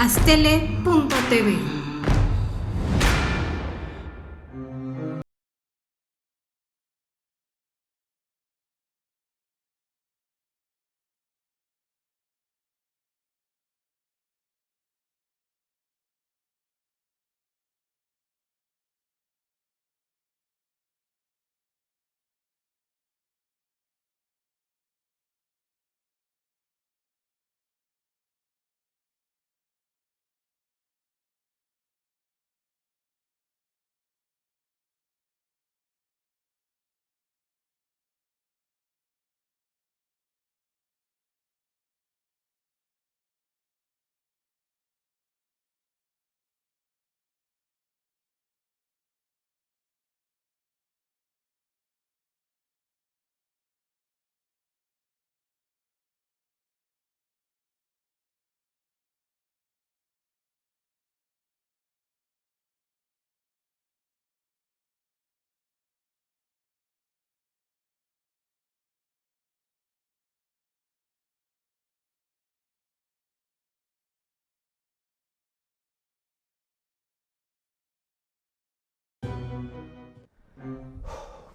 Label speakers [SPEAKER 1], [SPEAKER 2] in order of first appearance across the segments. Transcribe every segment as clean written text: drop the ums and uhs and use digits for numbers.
[SPEAKER 1] Astele.tv.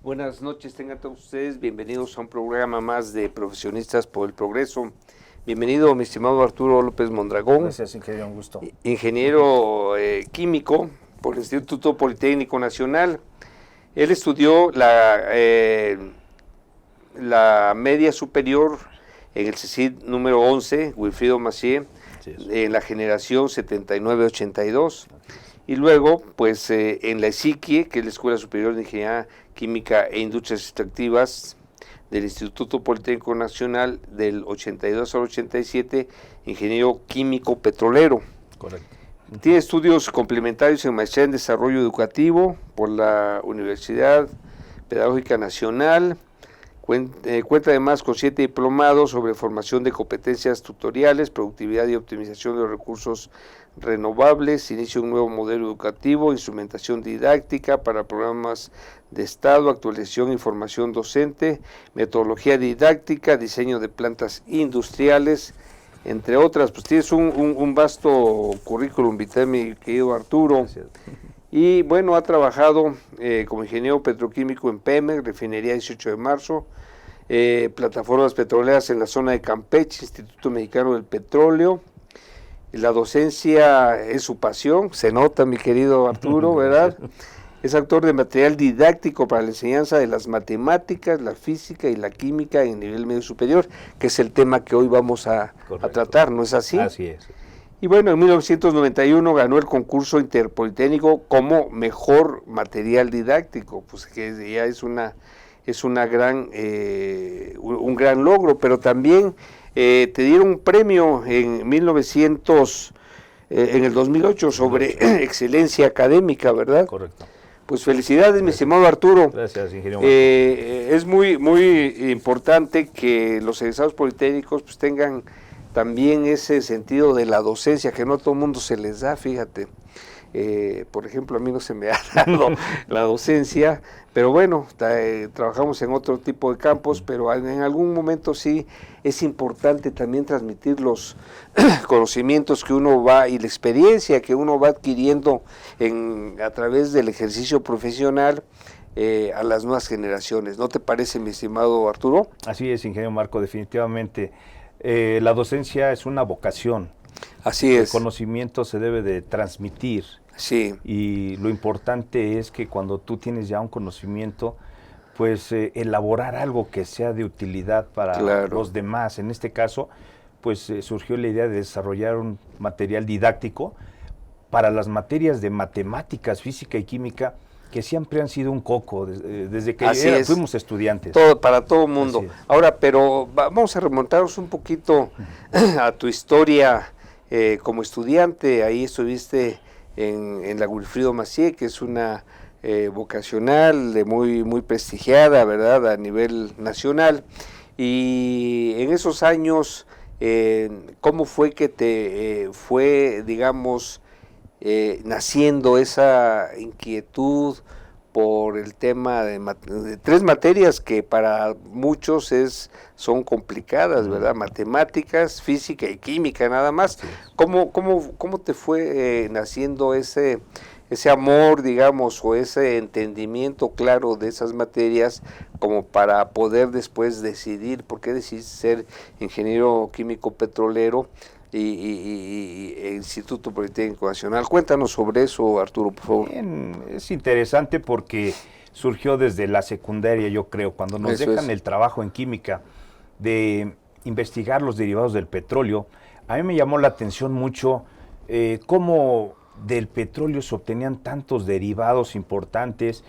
[SPEAKER 2] Buenas noches, tengan todos ustedes, bienvenidos a un programa más de Profesionistas por el Progreso. Bienvenido, mi estimado Arturo López Mondragón.
[SPEAKER 3] Gracias, ingeniero, un gusto.
[SPEAKER 2] Ingeniero químico por el Instituto Politécnico Nacional. Él estudió la media superior en el CECID número 11, Wilfrido Massieu, en la generación 79-82. Y luego, pues, en la ESIQUIE, que es la Escuela Superior de Ingeniería Química e Industrias Extractivas del Instituto Politécnico Nacional, del 82 al 87, ingeniero químico petrolero.
[SPEAKER 3] Correcto.
[SPEAKER 2] Tiene estudios complementarios en maestría en desarrollo educativo por la Universidad Pedagógica Nacional. Cuenta además con 7 diplomados sobre formación de competencias tutoriales, productividad y optimización de los recursos renovables, inicio de un nuevo modelo educativo, instrumentación didáctica para programas de Estado, actualización e información docente, metodología didáctica, diseño de plantas industriales, entre otras. Pues tienes un vasto currículum vitae, mi querido Arturo.
[SPEAKER 3] Gracias.
[SPEAKER 2] Y bueno, ha trabajado como ingeniero petroquímico en Pemex, Refinería 18 de Marzo, plataformas petroleras en la zona de Campeche, Instituto Mexicano del Petróleo. La docencia es su pasión, se nota, mi querido Arturo, ¿verdad? Es autor de material didáctico para la enseñanza de las matemáticas, la física y la química en nivel medio superior, que es el tema que hoy vamos a tratar, ¿no es así?
[SPEAKER 3] Así es.
[SPEAKER 2] Y bueno, en 1991 ganó el concurso interpolitécnico como mejor material didáctico, pues que ya es un gran logro, pero también te dieron un premio en en el 2008 sobre excelencia académica, ¿verdad?
[SPEAKER 3] Correcto.
[SPEAKER 2] Pues felicidades, mi estimado Arturo.
[SPEAKER 3] Gracias, ingeniero.
[SPEAKER 2] Es muy importante que los egresados politécnicos pues tengan también ese sentido de la docencia, que no a todo el mundo se les da, fíjate. Por ejemplo, a mí no se me ha dado la docencia, pero bueno, trabajamos en otro tipo de campos, pero en algún momento sí es importante también transmitir los conocimientos que uno va y la experiencia que uno va adquiriendo a través del ejercicio profesional a las nuevas generaciones. ¿No te parece, mi estimado Arturo?
[SPEAKER 3] Así es, ingeniero Marco, definitivamente. La docencia es una vocación.
[SPEAKER 2] Así es.
[SPEAKER 3] El conocimiento se debe de transmitir.
[SPEAKER 2] Sí.
[SPEAKER 3] Y lo importante es que cuando tú tienes ya un conocimiento, pues elaborar algo que sea de utilidad para los demás. En este caso, pues surgió la idea de desarrollar un material didáctico para las materias de matemáticas, física y química, que siempre han sido un coco desde que fuimos estudiantes.
[SPEAKER 2] Para todo el mundo. Ahora, pero vamos a remontarnos un poquito a tu historia como estudiante. Ahí estuviste en la Wilfrido Massieu, que es una vocacional muy prestigiada, ¿verdad?, a nivel nacional. Y en esos años, ¿cómo fue que te fue, digamos, naciendo esa inquietud por el tema de 3 materias que para muchos son complicadas, ¿verdad? Matemáticas, física y química nada más.
[SPEAKER 3] Sí.
[SPEAKER 2] ¿Cómo te fue naciendo ese amor, digamos, o ese entendimiento claro de esas materias como para poder después decidir por qué decidiste ser ingeniero químico petrolero y Instituto Politécnico Nacional? Cuéntanos sobre eso, Arturo, por favor.
[SPEAKER 3] Bien, es interesante porque surgió desde la secundaria, yo creo, cuando nos dejan el trabajo en química de investigar los derivados del petróleo. A mí me llamó la atención mucho cómo del petróleo se obtenían tantos derivados importantes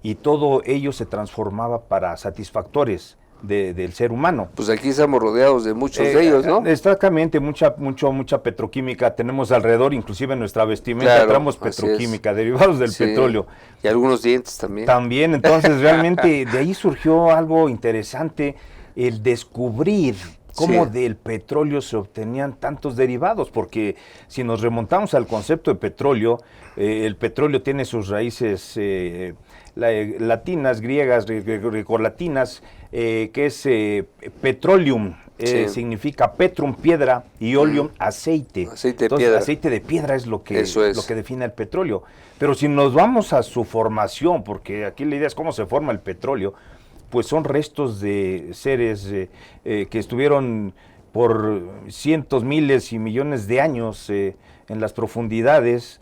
[SPEAKER 3] y todo ello se transformaba para satisfactores del ser humano.
[SPEAKER 2] Pues aquí estamos rodeados de muchos de ellos, ¿no?
[SPEAKER 3] Exactamente, mucha petroquímica tenemos alrededor, inclusive en nuestra vestimenta tenemos petroquímica, derivados del petróleo.
[SPEAKER 2] Y algunos dientes también.
[SPEAKER 3] También, entonces realmente de ahí surgió algo interesante, el descubrir cómo del petróleo se obtenían tantos derivados, porque si nos remontamos al concepto de petróleo, el petróleo tiene sus raíces latinas, griegas, grecolatinas, que es petroleum, significa petrum, piedra, y oleum, aceite.
[SPEAKER 2] Aceite de piedra.
[SPEAKER 3] Aceite de piedra es lo que define el petróleo. Pero si nos vamos a su formación, porque aquí la idea es cómo se forma el petróleo, pues son restos de seres que estuvieron por cientos, miles y millones de años en las profundidades,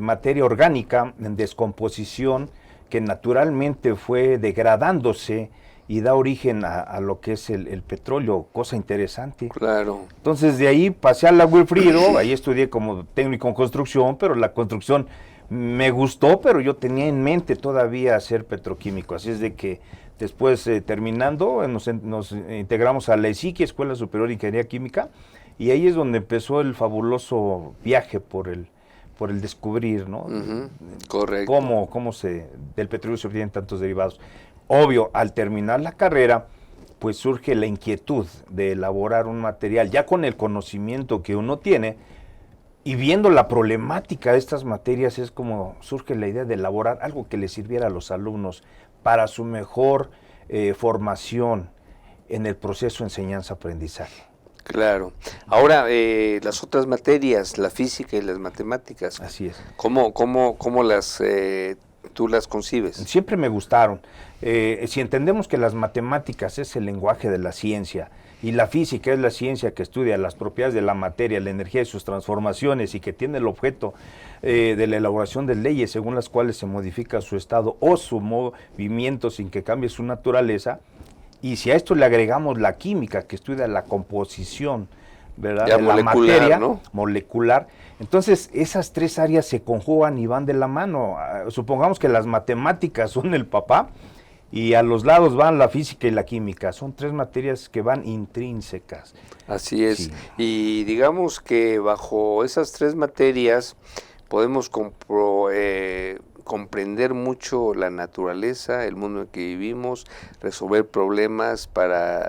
[SPEAKER 3] materia orgánica en descomposición que naturalmente fue degradándose y da origen a lo que es el petróleo, cosa interesante.
[SPEAKER 2] Claro.
[SPEAKER 3] Entonces de ahí pasé al agua y frío, ahí estudié como técnico en construcción, pero la construcción me gustó, pero yo tenía en mente todavía ser petroquímico, así es de que después terminando nos integramos a la ESIQui, Escuela Superior de Ingeniería Química, y ahí es donde empezó el fabuloso viaje por el descubrir, ¿no?
[SPEAKER 2] Correcto.
[SPEAKER 3] Cómo del petróleo se obtienen tantos derivados. Obvio, al terminar la carrera, pues surge la inquietud de elaborar un material, ya con el conocimiento que uno tiene, y viendo la problemática de estas materias es como surge la idea de elaborar algo que le sirviera a los alumnos para su mejor formación en el proceso de enseñanza-aprendizaje.
[SPEAKER 2] Claro. Ahora, las otras materias, la física y las matemáticas.
[SPEAKER 3] Así es.
[SPEAKER 2] ¿Cómo tú las concibes?
[SPEAKER 3] Siempre me gustaron. Si entendemos que las matemáticas es el lenguaje de la ciencia, y la física es la ciencia que estudia las propiedades de la materia, la energía y sus transformaciones, y que tiene el objeto de la elaboración de leyes según las cuales se modifica su estado o su movimiento sin que cambie su naturaleza. Y si a esto le agregamos la química, que estudia la composición, ¿verdad?, de la materia, ¿no?, molecular, entonces esas 3 áreas se conjugan y van de la mano. Supongamos que las matemáticas son el papá, y a los lados van la física y la química. Son 3 materias que van intrínsecas.
[SPEAKER 2] Así es.
[SPEAKER 3] Sí.
[SPEAKER 2] Y digamos que bajo esas 3 materias podemos comprender mucho la naturaleza, el mundo en que vivimos, resolver problemas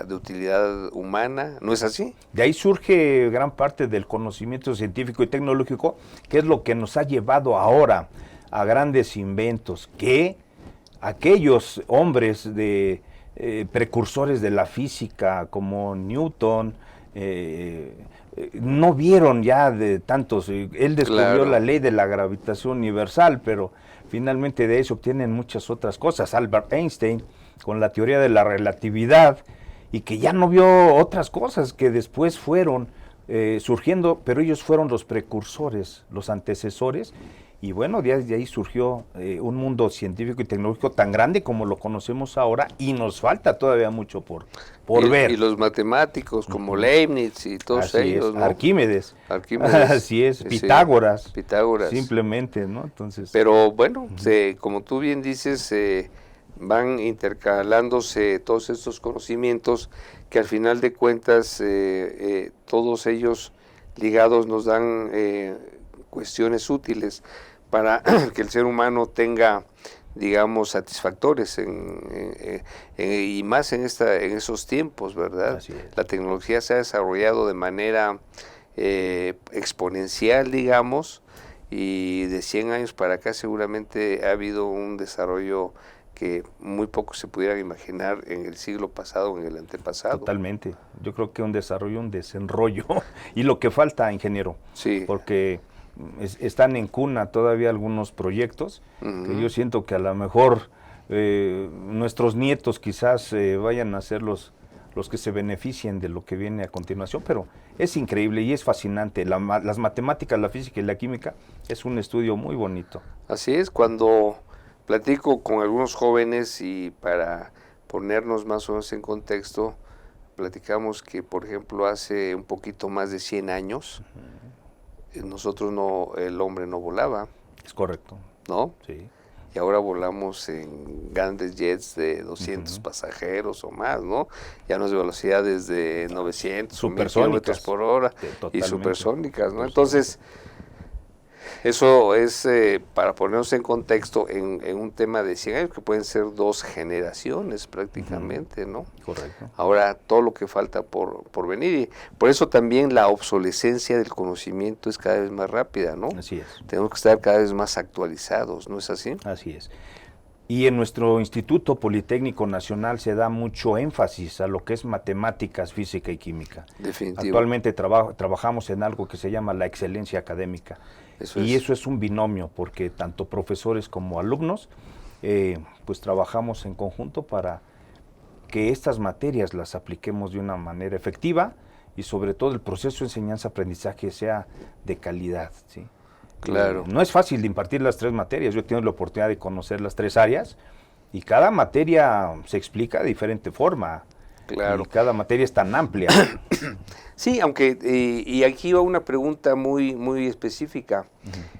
[SPEAKER 2] de utilidad humana, ¿no es así?
[SPEAKER 3] De ahí surge gran parte del conocimiento científico y tecnológico, que es lo que nos ha llevado ahora a grandes inventos, que aquellos hombres precursores de la física como Newton no vieron ya de tantos. Él descubrió la ley de la gravitación universal, pero finalmente de eso obtienen muchas otras cosas. Albert Einstein con la teoría de la relatividad, y que ya no vio otras cosas que después fueron surgiendo, pero ellos fueron los precursores, los antecesores. Y bueno, de ahí surgió un mundo científico y tecnológico tan grande como lo conocemos ahora, y nos falta todavía mucho por ver.
[SPEAKER 2] Y los matemáticos como Leibniz y todos ellos, ¿no?
[SPEAKER 3] Arquímedes. Así es, Pitágoras.
[SPEAKER 2] Sí, Pitágoras.
[SPEAKER 3] Simplemente, ¿no? Entonces.
[SPEAKER 2] Pero bueno, como tú bien dices, van intercalándose todos estos conocimientos que al final de cuentas todos ellos ligados nos dan cuestiones útiles para que el ser humano tenga, digamos, satisfactores y más en esos tiempos, ¿verdad?
[SPEAKER 3] Así es.
[SPEAKER 2] La tecnología se ha desarrollado de manera exponencial, digamos, y de 100 años para acá seguramente ha habido un desarrollo que muy pocos se pudieran imaginar en el siglo pasado o en el antepasado.
[SPEAKER 3] Totalmente. Yo creo que un desarrollo, un desenrollo. Y lo que falta, ingeniero,
[SPEAKER 2] sí.
[SPEAKER 3] porque están en cuna todavía algunos proyectos que yo siento que a lo mejor nuestros nietos quizás vayan a ser los que se beneficien de lo que viene a continuación, pero es increíble y es fascinante. Las matemáticas, la física y la química es un estudio muy bonito.
[SPEAKER 2] Así es, cuando platico con algunos jóvenes y para ponernos más o menos en contexto, platicamos que, por ejemplo, hace un poquito más de 100 años, el hombre no volaba.
[SPEAKER 3] Es correcto.
[SPEAKER 2] ¿No?
[SPEAKER 3] Sí.
[SPEAKER 2] Y ahora volamos en grandes jets de 200 pasajeros o más, ¿no? Ya no es velocidades de 900 o 1000 kilómetros por hora y supersónicas, ¿no? Entonces, eso es para ponernos en contexto en un tema de 100 años, que pueden ser 2 generaciones prácticamente, ¿no?
[SPEAKER 3] Correcto.
[SPEAKER 2] Ahora, todo lo que falta por venir, y por eso también la obsolescencia del conocimiento es cada vez más rápida, ¿no?
[SPEAKER 3] Así es.
[SPEAKER 2] Tenemos que estar cada vez más actualizados, ¿no es así?
[SPEAKER 3] Así es. Y en nuestro Instituto Politécnico Nacional se da mucho énfasis a lo que es matemáticas, física y química.
[SPEAKER 2] Definitivo.
[SPEAKER 3] Actualmente trabajamos en algo que se llama la excelencia académica. Eso es un binomio, porque tanto profesores como alumnos, pues trabajamos en conjunto para que estas materias las apliquemos de una manera efectiva y sobre todo el proceso de enseñanza-aprendizaje sea de calidad, ¿sí?
[SPEAKER 2] Claro.
[SPEAKER 3] No es fácil de impartir las 3 materias. Yo he tenido la oportunidad de conocer las 3 áreas y cada materia se explica de diferente forma.
[SPEAKER 2] Claro.
[SPEAKER 3] Y cada materia es tan amplia.
[SPEAKER 2] Sí, aunque, y aquí va una pregunta muy, muy específica.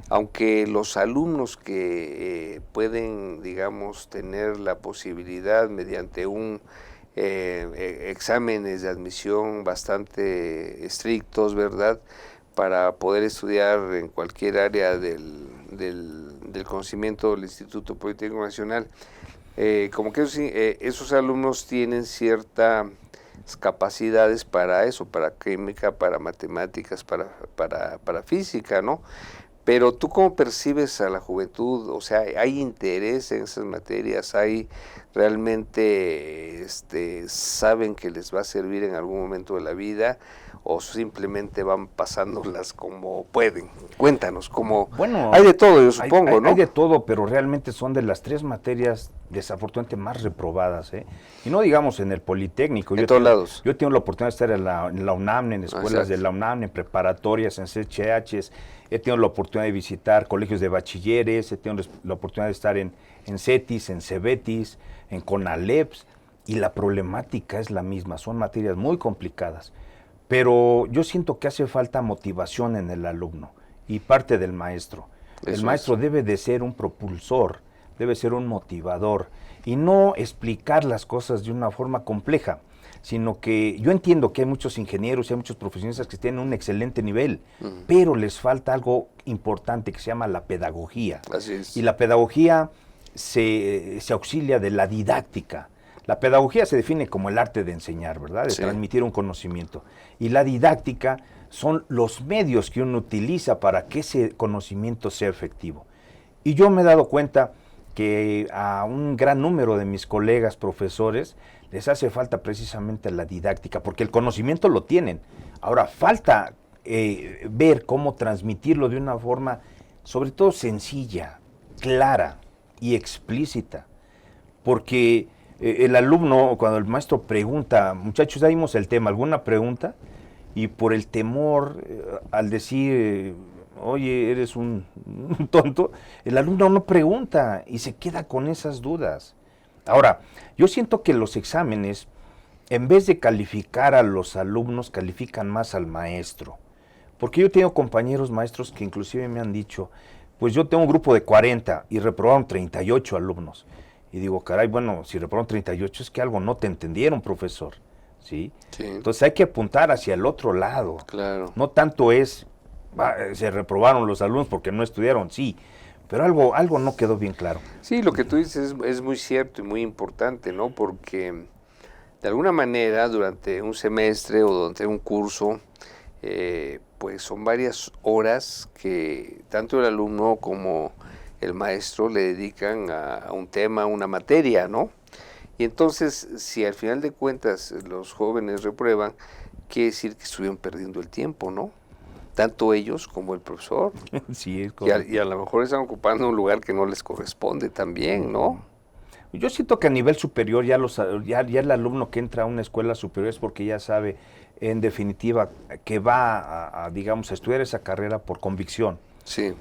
[SPEAKER 2] Aunque los alumnos que pueden, digamos, tener la posibilidad mediante un exámenes de admisión bastante estrictos, ¿verdad?, para poder estudiar en cualquier área del conocimiento del Instituto Politécnico Nacional, como que esos alumnos tienen ciertas capacidades para eso, para química, para matemáticas, para física, ¿no? Pero ¿tú cómo percibes a la juventud? O sea, ¿hay interés en esas materias? ¿Hay realmente, saben que les va a servir en algún momento de la vida? ¿O simplemente van pasándolas como pueden? Cuéntanos,
[SPEAKER 3] bueno,
[SPEAKER 2] hay de todo, yo supongo, ¿no?
[SPEAKER 3] Hay de todo, pero realmente son de las 3 materias desafortunadamente más reprobadas, ¿eh? Y no digamos en el Politécnico.
[SPEAKER 2] En todos lados.
[SPEAKER 3] Yo tengo la oportunidad de estar en la UNAM, en escuelas de la UNAM, en preparatorias, en CCHs. He tenido la oportunidad de visitar colegios de bachilleres, he tenido la oportunidad de estar en CETIS, en CEBETIS, en CONALEPS, y la problemática es la misma, son materias muy complicadas. Pero yo siento que hace falta motivación en el alumno y parte del maestro. El maestro debe de ser un propulsor, debe ser un motivador y no explicar las cosas de una forma compleja, sino que yo entiendo que hay muchos ingenieros y hay muchos profesionistas que tienen un excelente nivel, pero les falta algo importante que se llama la pedagogía.
[SPEAKER 2] Así es.
[SPEAKER 3] Y la pedagogía se auxilia de la didáctica. La pedagogía se define como el arte de enseñar, ¿verdad? De transmitir un conocimiento. Y la didáctica son los medios que uno utiliza para que ese conocimiento sea efectivo. Y yo me he dado cuenta que a un gran número de mis colegas profesores les hace falta precisamente la didáctica, porque el conocimiento lo tienen. Ahora falta ver cómo transmitirlo de una forma, sobre todo sencilla, clara y explícita, porque el alumno, cuando el maestro pregunta, muchachos, ya vimos el tema, ¿alguna pregunta? Y por el temor, al decir, oye, eres un tonto, el alumno no pregunta y se queda con esas dudas. Ahora, yo siento que los exámenes, en vez de calificar a los alumnos, califican más al maestro. Porque yo tengo compañeros maestros que inclusive me han dicho, pues yo tengo un grupo de 40 y reprobaron 38 alumnos. Y digo, caray, bueno, si reprobaron 38 es que algo no te entendieron, profesor. ¿Sí? Entonces hay que apuntar hacia el otro lado.
[SPEAKER 2] Claro.
[SPEAKER 3] No tanto se reprobaron los alumnos porque no estudiaron, sí, pero algo no quedó bien claro.
[SPEAKER 2] Sí, lo que tú dices es muy cierto y muy importante, ¿no? Porque de alguna manera durante un semestre o durante un curso pues son varias horas que tanto el alumno como el maestro le dedican a un tema, a una materia, ¿no? Y entonces, si al final de cuentas los jóvenes reprueban, quiere decir que estuvieron perdiendo el tiempo, ¿no? Tanto ellos como el profesor.
[SPEAKER 3] Sí, es
[SPEAKER 2] y a lo mejor están ocupando un lugar que no les corresponde también, ¿no?
[SPEAKER 3] Yo siento que a nivel superior ya el alumno que entra a una escuela superior es porque ya sabe, en definitiva, que va digamos, a estudiar esa carrera por convicción.
[SPEAKER 2] Sí.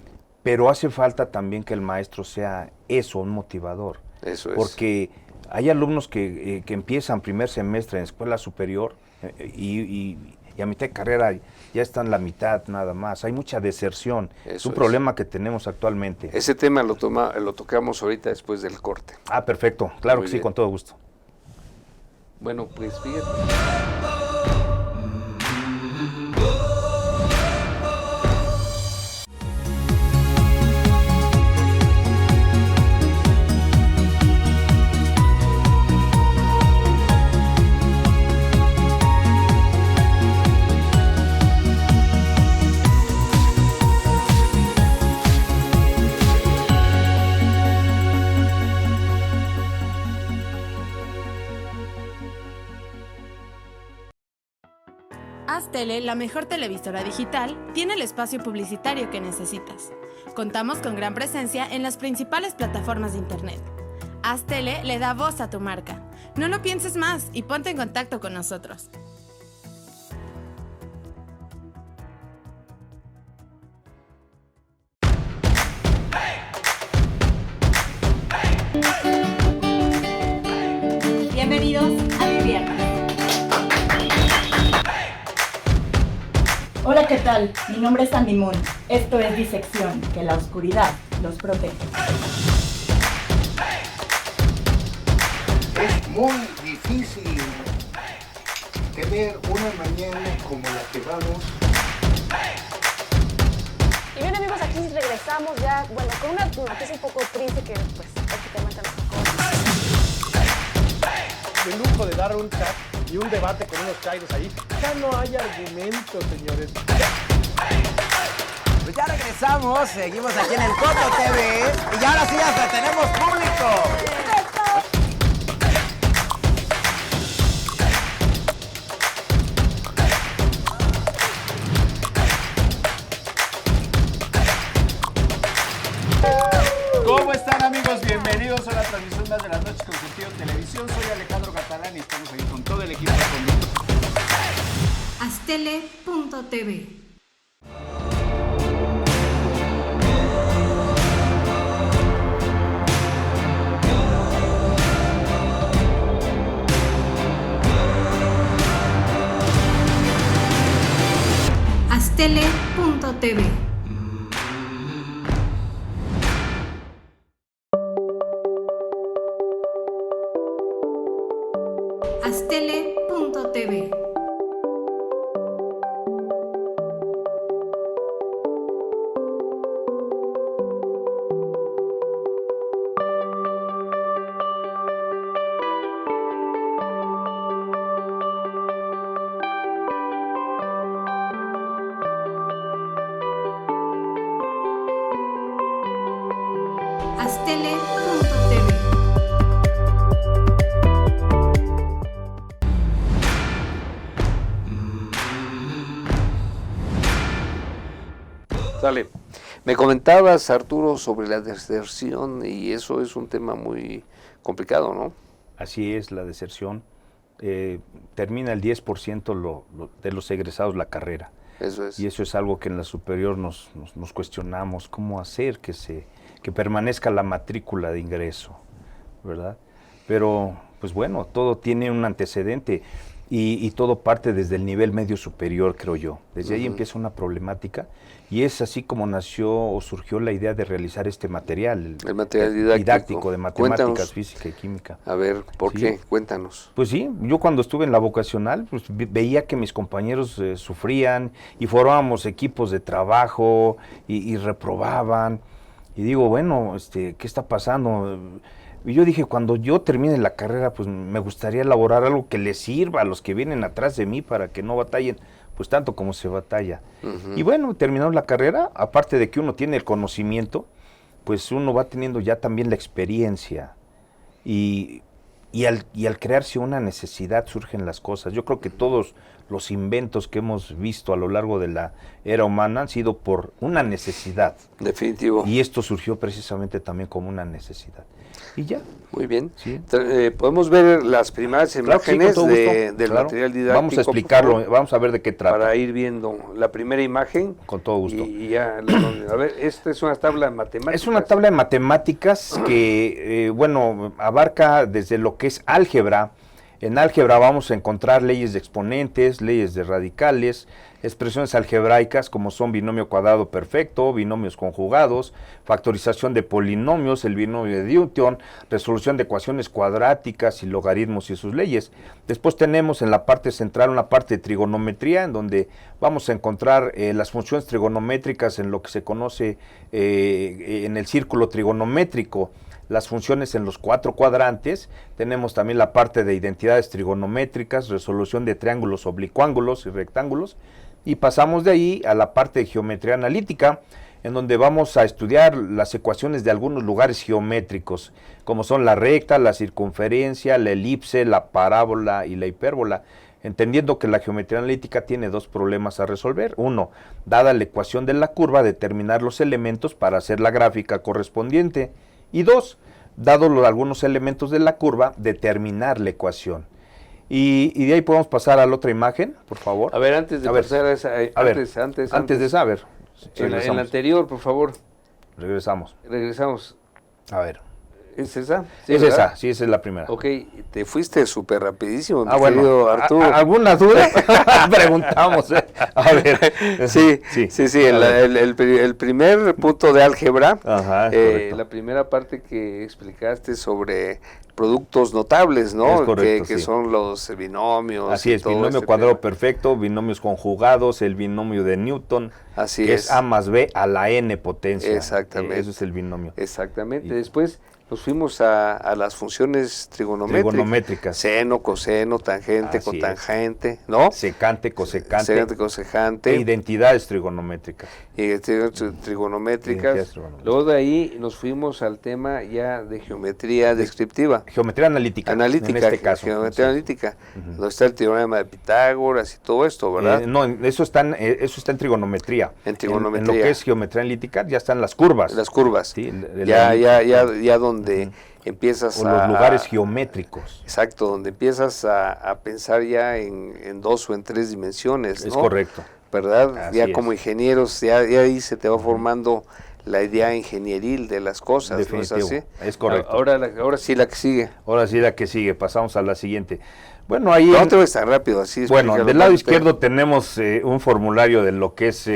[SPEAKER 3] Pero hace falta también que el maestro sea eso, un motivador.
[SPEAKER 2] Eso es.
[SPEAKER 3] Porque hay alumnos que empiezan primer semestre en escuela superior y a mitad de carrera ya están la mitad nada más. Hay mucha deserción. Es un problema que tenemos actualmente.
[SPEAKER 2] Ese tema lo tocamos ahorita después del corte.
[SPEAKER 3] Ah, perfecto. Claro que sí,
[SPEAKER 2] bien.
[SPEAKER 3] con todo gusto.
[SPEAKER 2] Bueno, pues fíjate.
[SPEAKER 1] Tele, la mejor televisora digital, tiene el espacio publicitario que necesitas. Contamos con gran presencia en las principales plataformas de internet. Haz Tele le da voz a tu marca. No lo pienses más y ponte en contacto con nosotros.
[SPEAKER 4] Bienvenidos a Mi Viernes. Hola, ¿qué tal? Mi nombre es Andy Moon. Esto es Disección, que la oscuridad los protege.
[SPEAKER 5] Es muy difícil tener una mañana como la que vamos.
[SPEAKER 6] Y bien, amigos, aquí regresamos ya, bueno, con una noticia un poco triste que pues prácticamente nos tocó.
[SPEAKER 7] El lujo de dar un chat y un debate con unos chairos ahí. Ya no hay argumentos, señores.
[SPEAKER 8] Pues ya regresamos, seguimos aquí en el Coto TV y ahora sí hasta tenemos público.
[SPEAKER 7] ¿Cómo están, amigos? Bienvenidos a la transmisión más de las noches con Sentido Televisión. Soy Alejandro Catalán y estamos aquí con todo el equipo de conductores.
[SPEAKER 9] Aztele.tv. Aztele.tv. Aztele.tv. Aztele.tv.
[SPEAKER 2] Dale. Me comentabas, Arturo, sobre la deserción y eso es un tema muy complicado, ¿no?
[SPEAKER 3] Así es, la deserción. Termina el 10% de los egresados la carrera.
[SPEAKER 2] Eso es.
[SPEAKER 3] Y eso es algo que en la superior nos cuestionamos, cómo hacer que permanezca la matrícula de ingreso, ¿verdad? Pero, pues bueno, todo tiene un antecedente y todo parte desde el nivel medio superior, creo yo. Desde ahí empieza una problemática y es así como nació o surgió la idea de realizar este material.
[SPEAKER 2] El material didáctico
[SPEAKER 3] de matemáticas,
[SPEAKER 2] Cuéntanos.
[SPEAKER 3] física y química.
[SPEAKER 2] A ver, ¿por
[SPEAKER 3] Sí.
[SPEAKER 2] qué? Cuéntanos.
[SPEAKER 3] Pues sí, yo cuando estuve en la vocacional, pues veía que mis compañeros sufrían y formábamos equipos de trabajo y reprobaban. Y digo, bueno, ¿qué está pasando? Y yo dije, cuando yo termine la carrera, pues me gustaría elaborar algo que les sirva a los que vienen atrás de mí para que no batallen pues tanto como se batalla. Y bueno, terminamos la carrera, aparte de que uno tiene el conocimiento, pues uno va teniendo ya también la experiencia. Y al crearse una necesidad surgen las cosas. Yo creo que todos los inventos que hemos visto a lo largo de la era humana han sido por una necesidad.
[SPEAKER 2] Definitivo.
[SPEAKER 3] Y esto surgió precisamente también como una necesidad. Y ya.
[SPEAKER 2] Muy bien.
[SPEAKER 3] Sí.
[SPEAKER 2] Podemos ver las primeras imágenes del material didáctico.
[SPEAKER 3] Vamos a explicarlo, vamos a ver de qué trata.
[SPEAKER 2] Para ir viendo la primera imagen.
[SPEAKER 3] Con todo gusto.
[SPEAKER 2] Y ya, a ver, esta es una tabla de matemáticas.
[SPEAKER 3] Es una tabla de matemáticas que, bueno, abarca desde lo que es álgebra. En álgebra vamos a encontrar leyes de exponentes, leyes de radicales, expresiones algebraicas como son binomio cuadrado perfecto, binomios conjugados, factorización de polinomios, el binomio de Newton, resolución de ecuaciones cuadráticas y logaritmos y sus leyes. Después tenemos en la parte central una parte de trigonometría, en donde vamos a encontrar las funciones trigonométricas en lo que se conoce en el círculo trigonométrico, las funciones en los 4 cuadrantes. Tenemos también la parte de identidades trigonométricas, resolución de triángulos, oblicuángulos y rectángulos, y pasamos de ahí a la parte de geometría analítica, en donde vamos a estudiar las ecuaciones de algunos lugares geométricos, como son la recta, la circunferencia, la elipse, la parábola y la hipérbola, entendiendo que la geometría analítica tiene 2 problemas a resolver. Uno, dada la ecuación de la curva, determinar los elementos para hacer la gráfica correspondiente. Y 2, dado algunos elementos de la curva, determinar la ecuación. Y de ahí podemos pasar a la otra imagen, por favor.
[SPEAKER 2] A ver, antes de pasar a esa,
[SPEAKER 3] antes de saber.
[SPEAKER 2] En la anterior, por favor.
[SPEAKER 3] Regresamos. A ver.
[SPEAKER 2] ¿Es esa?
[SPEAKER 3] Sí, es esa, sí, esa es la primera.
[SPEAKER 2] Ok, te fuiste súper rapidísimo, mi
[SPEAKER 3] bueno,
[SPEAKER 2] querido Arturo.
[SPEAKER 3] ¿Alguna duda? Preguntamos. A ver.
[SPEAKER 2] Sí. El primer punto de álgebra, la primera parte que explicaste sobre productos notables, ¿no?
[SPEAKER 3] Es correcto,
[SPEAKER 2] que son los binomios.
[SPEAKER 3] Así es, binomio cuadrado perfecto, binomios conjugados, el binomio de Newton.
[SPEAKER 2] Así
[SPEAKER 3] que es A más B a la n potencia.
[SPEAKER 2] Exactamente.
[SPEAKER 3] Eso es el binomio.
[SPEAKER 2] Exactamente. Después nos fuimos a las funciones trigonométricas. Seno, coseno, tangente, cotangente, ¿no?
[SPEAKER 3] Secante, cosecante.
[SPEAKER 2] Cosecante.
[SPEAKER 3] E identidades trigonométricas.
[SPEAKER 2] Trigonométricas. Luego de ahí nos fuimos al tema ya de geometría descriptiva.
[SPEAKER 3] Geometría analítica. En este caso.
[SPEAKER 2] Geometría analítica. Donde está el teorema de Pitágoras y todo esto, ¿verdad?
[SPEAKER 3] No, eso está en trigonometría.
[SPEAKER 2] En trigonometría.
[SPEAKER 3] En lo que es geometría analítica ya están las curvas.
[SPEAKER 2] Las curvas.
[SPEAKER 3] Sí,
[SPEAKER 2] ya donde empiezas
[SPEAKER 3] los lugares geométricos.
[SPEAKER 2] Exacto, donde empiezas a pensar ya en 2 o en 3 dimensiones, ¿no?
[SPEAKER 3] Es correcto.
[SPEAKER 2] ¿Verdad? Así como ingenieros, ya ahí se te va formando la idea ingenieril de las cosas.
[SPEAKER 3] Definitivo,
[SPEAKER 2] ¿no es así?
[SPEAKER 3] Es correcto.
[SPEAKER 2] Ahora sí la que sigue.
[SPEAKER 3] Ahora sí la que sigue, pasamos a la siguiente. Bueno, ahí...
[SPEAKER 2] No te ves tan rápido, así.
[SPEAKER 3] Bueno, del lado izquierdo tenemos un formulario de lo que es,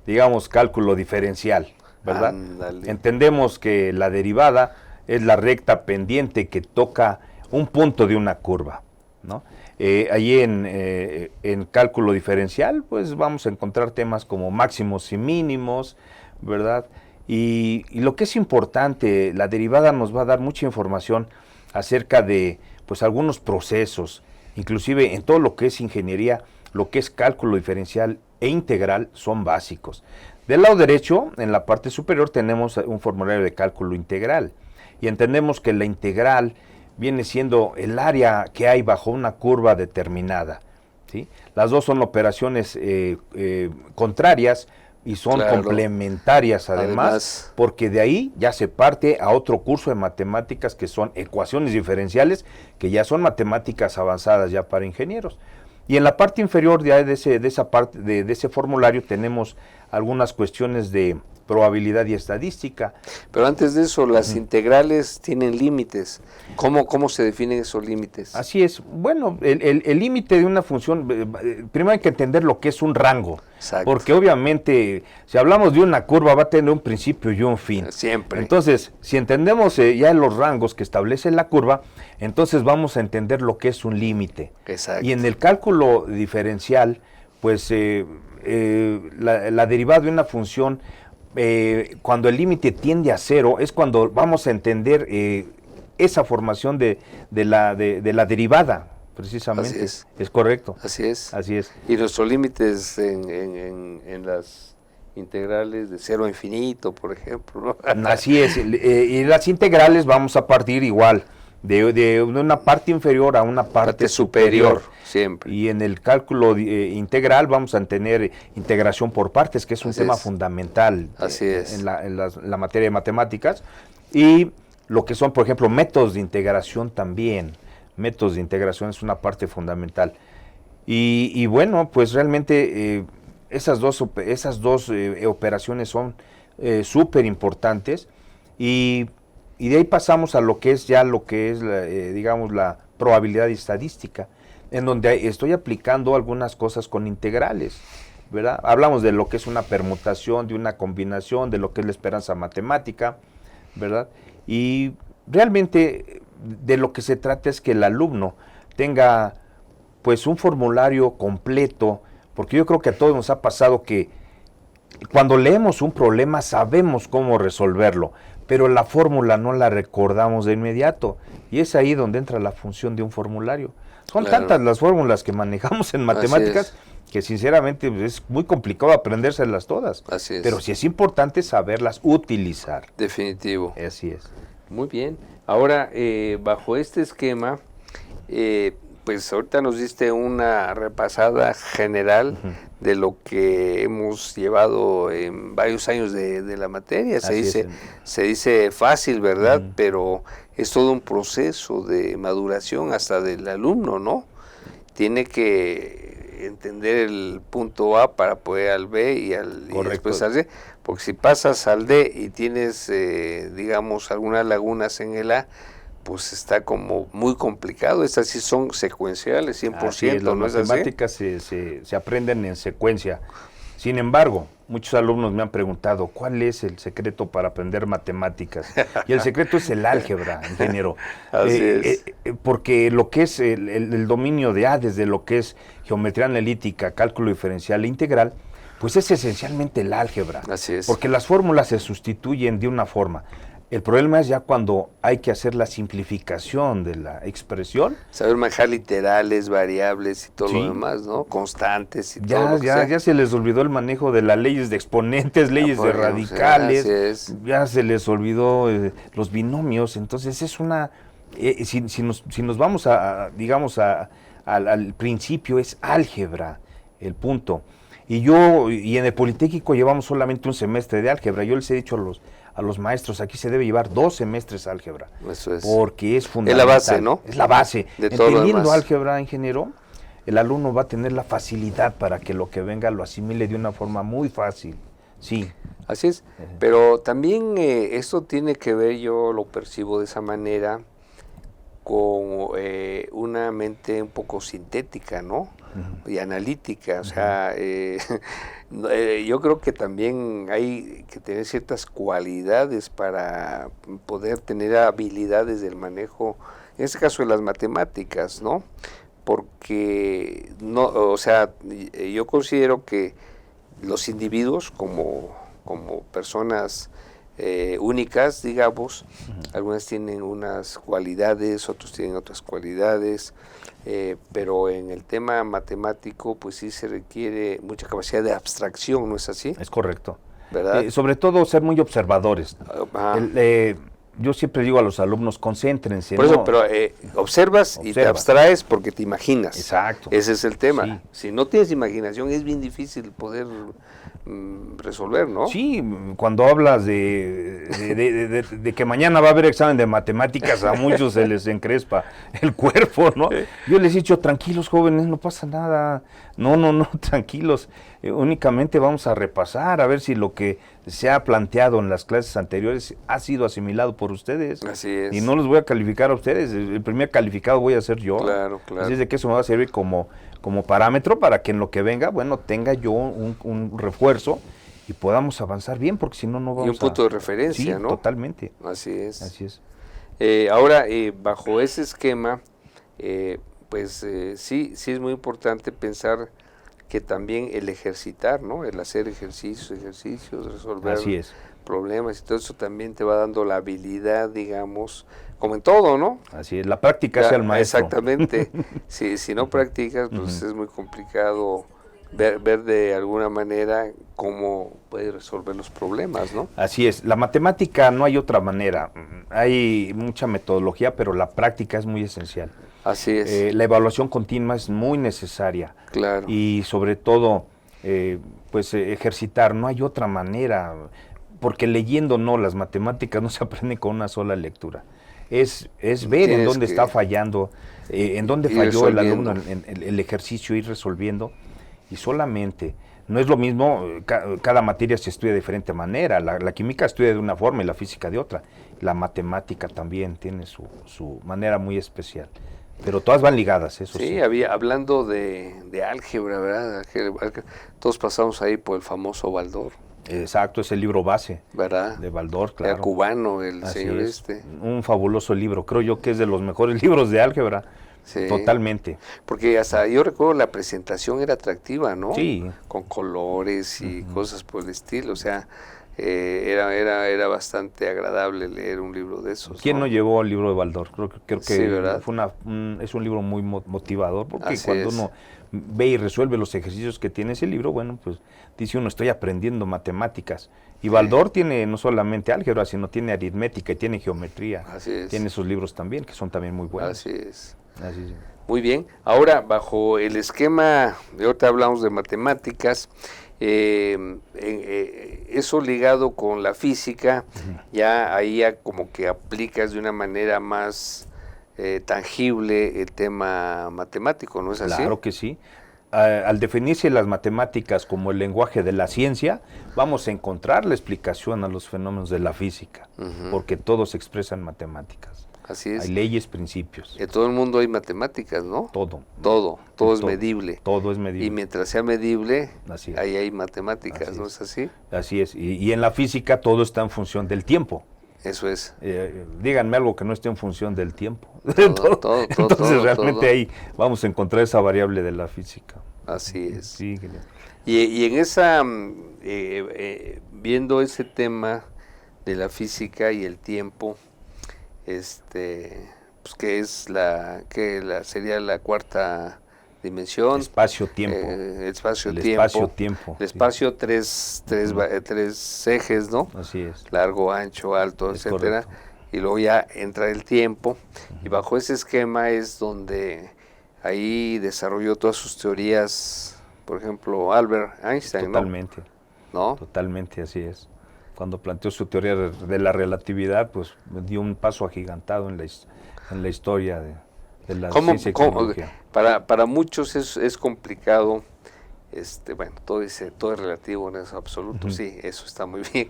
[SPEAKER 3] digamos, cálculo diferencial, ¿verdad?
[SPEAKER 2] Ándale.
[SPEAKER 3] Entendemos que la derivada es la recta pendiente que toca un punto de una curva, ¿no? Allí en cálculo diferencial, pues vamos a encontrar temas como máximos y mínimos, ¿verdad? Y lo que es importante, la derivada nos va a dar mucha información acerca de, pues, algunos procesos, inclusive en todo lo que es ingeniería, lo que es cálculo diferencial e integral son básicos. Del lado derecho, en la parte superior, tenemos un formulario de cálculo integral. Y entendemos que la integral viene siendo el área que hay bajo una curva determinada, ¿sí? Las dos son operaciones contrarias y son complementarias además, porque de ahí ya se parte a otro curso de matemáticas que son ecuaciones diferenciales, que ya son matemáticas avanzadas ya para ingenieros. Y en la parte inferior de ese formulario tenemos algunas cuestiones de probabilidad y estadística.
[SPEAKER 2] Pero antes de eso, las integrales tienen límites. ¿Cómo se definen esos límites?
[SPEAKER 3] Así es. Bueno, el límite de una función, primero hay que entender lo que es un rango.
[SPEAKER 2] Exacto.
[SPEAKER 3] Porque obviamente, si hablamos de una curva, va a tener un principio y un fin.
[SPEAKER 2] Siempre.
[SPEAKER 3] Entonces, si entendemos ya los rangos que establece la curva, entonces vamos a entender lo que es un límite.
[SPEAKER 2] Exacto.
[SPEAKER 3] Y en el cálculo diferencial, pues la derivada de una función, cuando el límite tiende a 0, es cuando vamos a entender esa formación de la derivada, precisamente.
[SPEAKER 2] Así es
[SPEAKER 3] correcto.
[SPEAKER 2] Así es.
[SPEAKER 3] Así es.
[SPEAKER 2] Y nuestros límites en las integrales de 0 a infinito, por ejemplo, ¿no?
[SPEAKER 3] Así es. Y las integrales vamos a partir igual, de una parte inferior a una parte superior.
[SPEAKER 2] Siempre.
[SPEAKER 3] Y en el cálculo integral vamos a tener integración por partes, que es un
[SPEAKER 2] Así
[SPEAKER 3] tema
[SPEAKER 2] es.
[SPEAKER 3] fundamental
[SPEAKER 2] Así es.
[SPEAKER 3] en la materia de matemáticas. Y lo que son, por ejemplo, métodos de integración también. Métodos de integración es una parte fundamental. Y bueno, pues realmente esas dos operaciones son súper importantes. Y de ahí pasamos a lo que es digamos, la probabilidad estadística, en donde estoy aplicando algunas cosas con integrales, ¿verdad? Hablamos de lo que es una permutación, de una combinación, de lo que es la esperanza matemática, ¿verdad? Y realmente de lo que se trata es que el alumno tenga pues un formulario completo, porque yo creo que a todos nos ha pasado que cuando leemos un problema sabemos cómo resolverlo, pero la fórmula no la recordamos de inmediato, y es ahí donde entra la función de un formulario. Son tantas las fórmulas que manejamos en matemáticas que sinceramente es muy complicado aprendérselas todas.
[SPEAKER 2] Así es.
[SPEAKER 3] Pero sí es importante saberlas utilizar.
[SPEAKER 2] Definitivo.
[SPEAKER 3] Así es.
[SPEAKER 2] Muy bien. Ahora, bajo este esquema, pues ahorita nos diste una repasada general de lo que hemos llevado en varios años de la materia. Se dice fácil, ¿verdad? Pero es todo un proceso de maduración hasta del alumno, ¿no? Tiene que entender el punto A para poder al B y después al C, porque si pasas al D y tienes, digamos, algunas lagunas en el A, pues está como muy complicado. Estas sí son secuenciales, 100%, ¿no es así?
[SPEAKER 3] Las matemáticas se aprenden en secuencia. Sin embargo, muchos alumnos me han preguntado, ¿cuál es el secreto para aprender matemáticas? Y el secreto es el álgebra, ingeniero.
[SPEAKER 2] Así es.
[SPEAKER 3] Porque lo que es el dominio de A, desde lo que es geometría analítica, cálculo diferencial e integral, pues es esencialmente el álgebra.
[SPEAKER 2] Así es.
[SPEAKER 3] Porque las fórmulas se sustituyen de una forma. El problema es ya cuando hay que hacer la simplificación de la expresión.
[SPEAKER 2] Saber manejar literales, variables y todo lo demás, ¿no? Constantes y todo lo que sea.
[SPEAKER 3] Ya se les olvidó el manejo de las leyes de exponentes, leyes de radicales, ya se les olvidó los binomios. Entonces es una, si nos vamos digamos al principio, es álgebra el punto. Y en el Politécnico llevamos solamente un semestre de álgebra. Yo les he dicho a los maestros, aquí se debe llevar 2 semestres álgebra. Eso es. Porque es fundamental.
[SPEAKER 2] Es la base, ¿no?
[SPEAKER 3] Es la base.
[SPEAKER 2] De todo lo
[SPEAKER 3] Entendiendo
[SPEAKER 2] demás.
[SPEAKER 3] álgebra, ingeniero, el alumno va a tener la facilidad para que lo que venga lo asimile de una forma muy fácil. Sí.
[SPEAKER 2] Así es. Pero también esto tiene que ver, yo lo percibo de esa manera, con una mente un poco sintética, ¿no? Y analítica, o sea, yo creo que también hay que tener ciertas cualidades para poder tener habilidades del manejo, en este caso de las matemáticas, ¿no? Porque, no, o sea, yo considero que los individuos como personas únicas, digamos, algunas tienen unas cualidades, otros tienen otras cualidades, pero en el tema matemático pues sí se requiere mucha capacidad de abstracción, ¿no es así?
[SPEAKER 3] Es correcto.
[SPEAKER 2] ¿Verdad?
[SPEAKER 3] Sobre todo ser muy observadores. Yo siempre digo a los alumnos, concéntrense.
[SPEAKER 2] Por eso, pero observas y te abstraes porque te imaginas.
[SPEAKER 3] Exacto.
[SPEAKER 2] Ese es el tema.
[SPEAKER 3] Sí.
[SPEAKER 2] Si no tienes imaginación es bien difícil poder resolver, ¿no?
[SPEAKER 3] Sí, cuando hablas de que mañana va a haber examen de matemáticas, a muchos se les encrespa el cuerpo, ¿no? Yo les he dicho, tranquilos jóvenes, no pasa nada. No, tranquilos. Únicamente vamos a repasar, a ver si lo que se ha planteado en las clases anteriores ha sido asimilado por ustedes.
[SPEAKER 2] Así es.
[SPEAKER 3] Y no los voy a calificar a ustedes, el primer calificado voy a ser yo.
[SPEAKER 2] Claro.
[SPEAKER 3] Así es de que eso me va a servir como parámetro para que en lo que venga, bueno, tenga yo un refuerzo y podamos avanzar bien, porque si no, no vamos a...
[SPEAKER 2] Y un punto de referencia,
[SPEAKER 3] sí,
[SPEAKER 2] ¿no?
[SPEAKER 3] Totalmente.
[SPEAKER 2] Así es.
[SPEAKER 3] Así es.
[SPEAKER 2] Ahora, bajo ese esquema, pues sí es muy importante pensar que también el ejercitar, ¿no? El hacer ejercicios, resolver problemas y todo eso también te va dando la habilidad, digamos, como en todo, ¿no?
[SPEAKER 3] Así es, la práctica hace al maestro.
[SPEAKER 2] Exactamente. Si no practicas, pues es muy complicado ver de alguna manera cómo puedes resolver los problemas, ¿no?
[SPEAKER 3] Así es, la matemática no hay otra manera, hay mucha metodología, pero la práctica es muy esencial.
[SPEAKER 2] Así es.
[SPEAKER 3] La evaluación continua es muy necesaria.
[SPEAKER 2] Claro.
[SPEAKER 3] Y sobre todo, ejercitar, no hay otra manera, porque leyendo no, las matemáticas no se aprenden con una sola lectura. Es ver en dónde está fallando, en dónde falló el alumno, el ejercicio, ir resolviendo, y solamente, no es lo mismo, cada materia se estudia de diferente manera, la química estudia de una forma y la física de otra, la matemática también tiene su manera muy especial. Pero todas van ligadas, eso sí.
[SPEAKER 2] Sí, hablando de álgebra, ¿verdad? Todos pasamos ahí por el famoso Baldor.
[SPEAKER 3] Exacto, es el libro base,
[SPEAKER 2] ¿verdad?
[SPEAKER 3] De Baldor, claro.
[SPEAKER 2] Era cubano el
[SPEAKER 3] Así
[SPEAKER 2] señor
[SPEAKER 3] es. Un fabuloso libro, creo yo que es de los mejores libros de álgebra, sí. Totalmente.
[SPEAKER 2] Porque hasta yo recuerdo la presentación era atractiva, ¿no?
[SPEAKER 3] Sí.
[SPEAKER 2] Con colores y cosas por el estilo, o sea, era bastante agradable leer un libro de esos.
[SPEAKER 3] ¿Quién no llevó el libro de Baldor? Creo que
[SPEAKER 2] sí, ¿verdad?
[SPEAKER 3] Es un libro muy motivador, porque cuando uno ve y resuelve los ejercicios que tiene ese libro, bueno, pues dice uno, estoy aprendiendo matemáticas. Y Baldor tiene no solamente álgebra, sino tiene aritmética y tiene geometría.
[SPEAKER 2] Así es.
[SPEAKER 3] Tiene esos libros también, que son también muy buenos.
[SPEAKER 2] Así es.
[SPEAKER 3] Así es.
[SPEAKER 2] Muy bien. Ahora, bajo el esquema, de ahorita hablamos de matemáticas, eso ligado con la física, ya ahí como que aplicas de una manera más tangible el tema matemático, ¿no es así?
[SPEAKER 3] Claro que sí. Al definirse las matemáticas como el lenguaje de la ciencia, vamos a encontrar la explicación a los fenómenos de la física, porque todos se expresan en matemáticas.
[SPEAKER 2] Así es.
[SPEAKER 3] Hay leyes, principios.
[SPEAKER 2] En todo el mundo hay matemáticas, ¿no? Todo es medible.
[SPEAKER 3] Todo es medible.
[SPEAKER 2] Y mientras sea medible,
[SPEAKER 3] Así
[SPEAKER 2] ahí hay matemáticas, ¿no es así?
[SPEAKER 3] Así es. Y en la física todo está en función del tiempo.
[SPEAKER 2] Eso es.
[SPEAKER 3] Díganme algo que no esté en función del tiempo.
[SPEAKER 2] Entonces
[SPEAKER 3] realmente ahí vamos a encontrar esa variable de la física.
[SPEAKER 2] Así es.
[SPEAKER 3] Sí,
[SPEAKER 2] y en esa, viendo ese tema de la física y el tiempo, pues que es sería la cuarta dimensión.
[SPEAKER 3] Espacio-tiempo.
[SPEAKER 2] Espacio-tiempo. El espacio, tres ejes, ¿no?
[SPEAKER 3] Así es.
[SPEAKER 2] Largo, ancho, alto, etcétera.
[SPEAKER 3] Correcto.
[SPEAKER 2] Y luego ya entra el tiempo. Y bajo ese esquema es donde ahí desarrolló todas sus teorías, por ejemplo, Albert Einstein,
[SPEAKER 3] Totalmente.
[SPEAKER 2] ¿no?
[SPEAKER 3] Totalmente, así es. Cuando planteó su teoría de la relatividad, pues dio un paso agigantado en la historia de la ciencia y tecnología.
[SPEAKER 2] Para muchos es complicado, bueno, todo es relativo en eso absoluto, sí, eso está muy bien,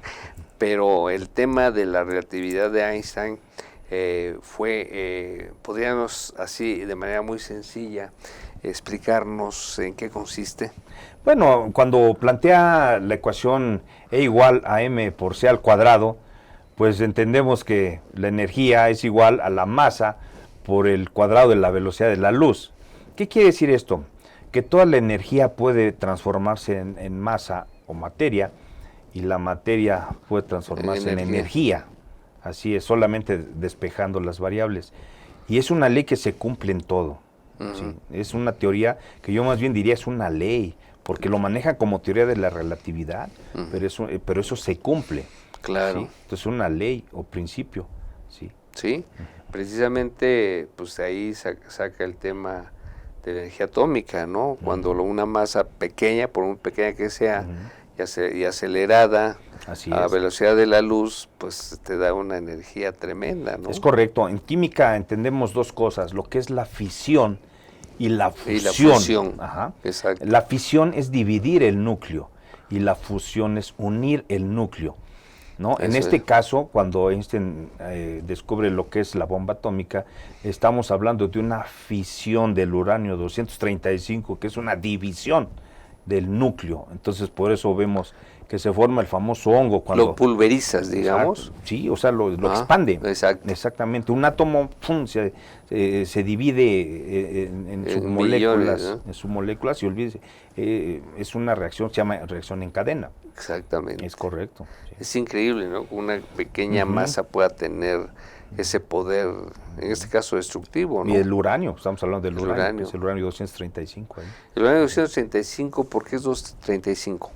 [SPEAKER 2] pero el tema de la relatividad de Einstein podríamos así, de manera muy sencilla, explicarnos en qué consiste.
[SPEAKER 3] Bueno, cuando plantea la ecuación E igual a m por c al cuadrado, pues entendemos que la energía es igual a la masa por el cuadrado de la velocidad de la luz. ¿Qué quiere decir esto? Que toda la energía puede transformarse en masa o materia, y la materia puede transformarse en energía. Así es, solamente despejando las variables. Y es una ley que se cumple en todo. ¿Sí? Es una teoría que yo más bien diría es una ley, porque lo maneja como teoría de la relatividad, pero eso se cumple.
[SPEAKER 2] Claro.
[SPEAKER 3] ¿Sí? Entonces una ley o principio. Sí.
[SPEAKER 2] Sí, precisamente pues de ahí saca el tema de la energía atómica, ¿no? Cuando una masa pequeña, por muy pequeña que sea, y acelerada a velocidad de la luz, pues te da una energía tremenda, ¿no?
[SPEAKER 3] Es correcto. En química entendemos dos cosas, lo que es la fisión y la fusión. Ajá.
[SPEAKER 2] Exacto.
[SPEAKER 3] La fisión es dividir el núcleo y la fusión es unir el núcleo, ¿no? En este caso, cuando Einstein descubre lo que es la bomba atómica, estamos hablando de una fisión del uranio 235, que es una división del núcleo. Entonces, por eso vemos que se forma el famoso hongo. Cuando
[SPEAKER 2] lo pulverizas, digamos.
[SPEAKER 3] Exacto, sí, o sea, lo expande.
[SPEAKER 2] Exacto.
[SPEAKER 3] Exactamente. Un átomo se divide en sus moléculas,
[SPEAKER 2] millones, ¿no?
[SPEAKER 3] en sus moléculas, y olvídese, es una reacción, se llama reacción en cadena.
[SPEAKER 2] Exactamente.
[SPEAKER 3] Es correcto. Sí.
[SPEAKER 2] Es increíble, ¿no? Que una pequeña masa pueda tener ese poder, en este caso destructivo, ¿no?
[SPEAKER 3] Y el uranio, estamos hablando del uranio.
[SPEAKER 2] Uranio.
[SPEAKER 3] Es el uranio 235.
[SPEAKER 2] El uranio 235, ¿por qué es 235?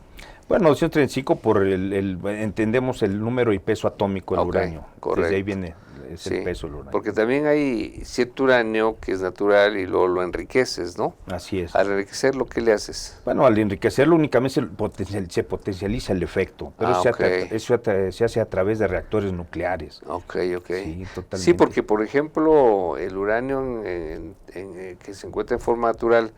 [SPEAKER 3] Bueno, 235 por entendemos el número y peso atómico del uranio.
[SPEAKER 2] Correcto.
[SPEAKER 3] Desde ahí viene el peso del uranio.
[SPEAKER 2] Porque también hay cierto uranio que es natural y luego lo enriqueces, ¿no?
[SPEAKER 3] Así es.
[SPEAKER 2] Al enriquecerlo, ¿qué le haces?
[SPEAKER 3] Bueno, al enriquecerlo únicamente se potencializa el efecto, pero eso se hace a través de reactores nucleares.
[SPEAKER 2] Ok.
[SPEAKER 3] Sí, totalmente.
[SPEAKER 2] Sí, porque por ejemplo, el uranio que se encuentra en forma natural,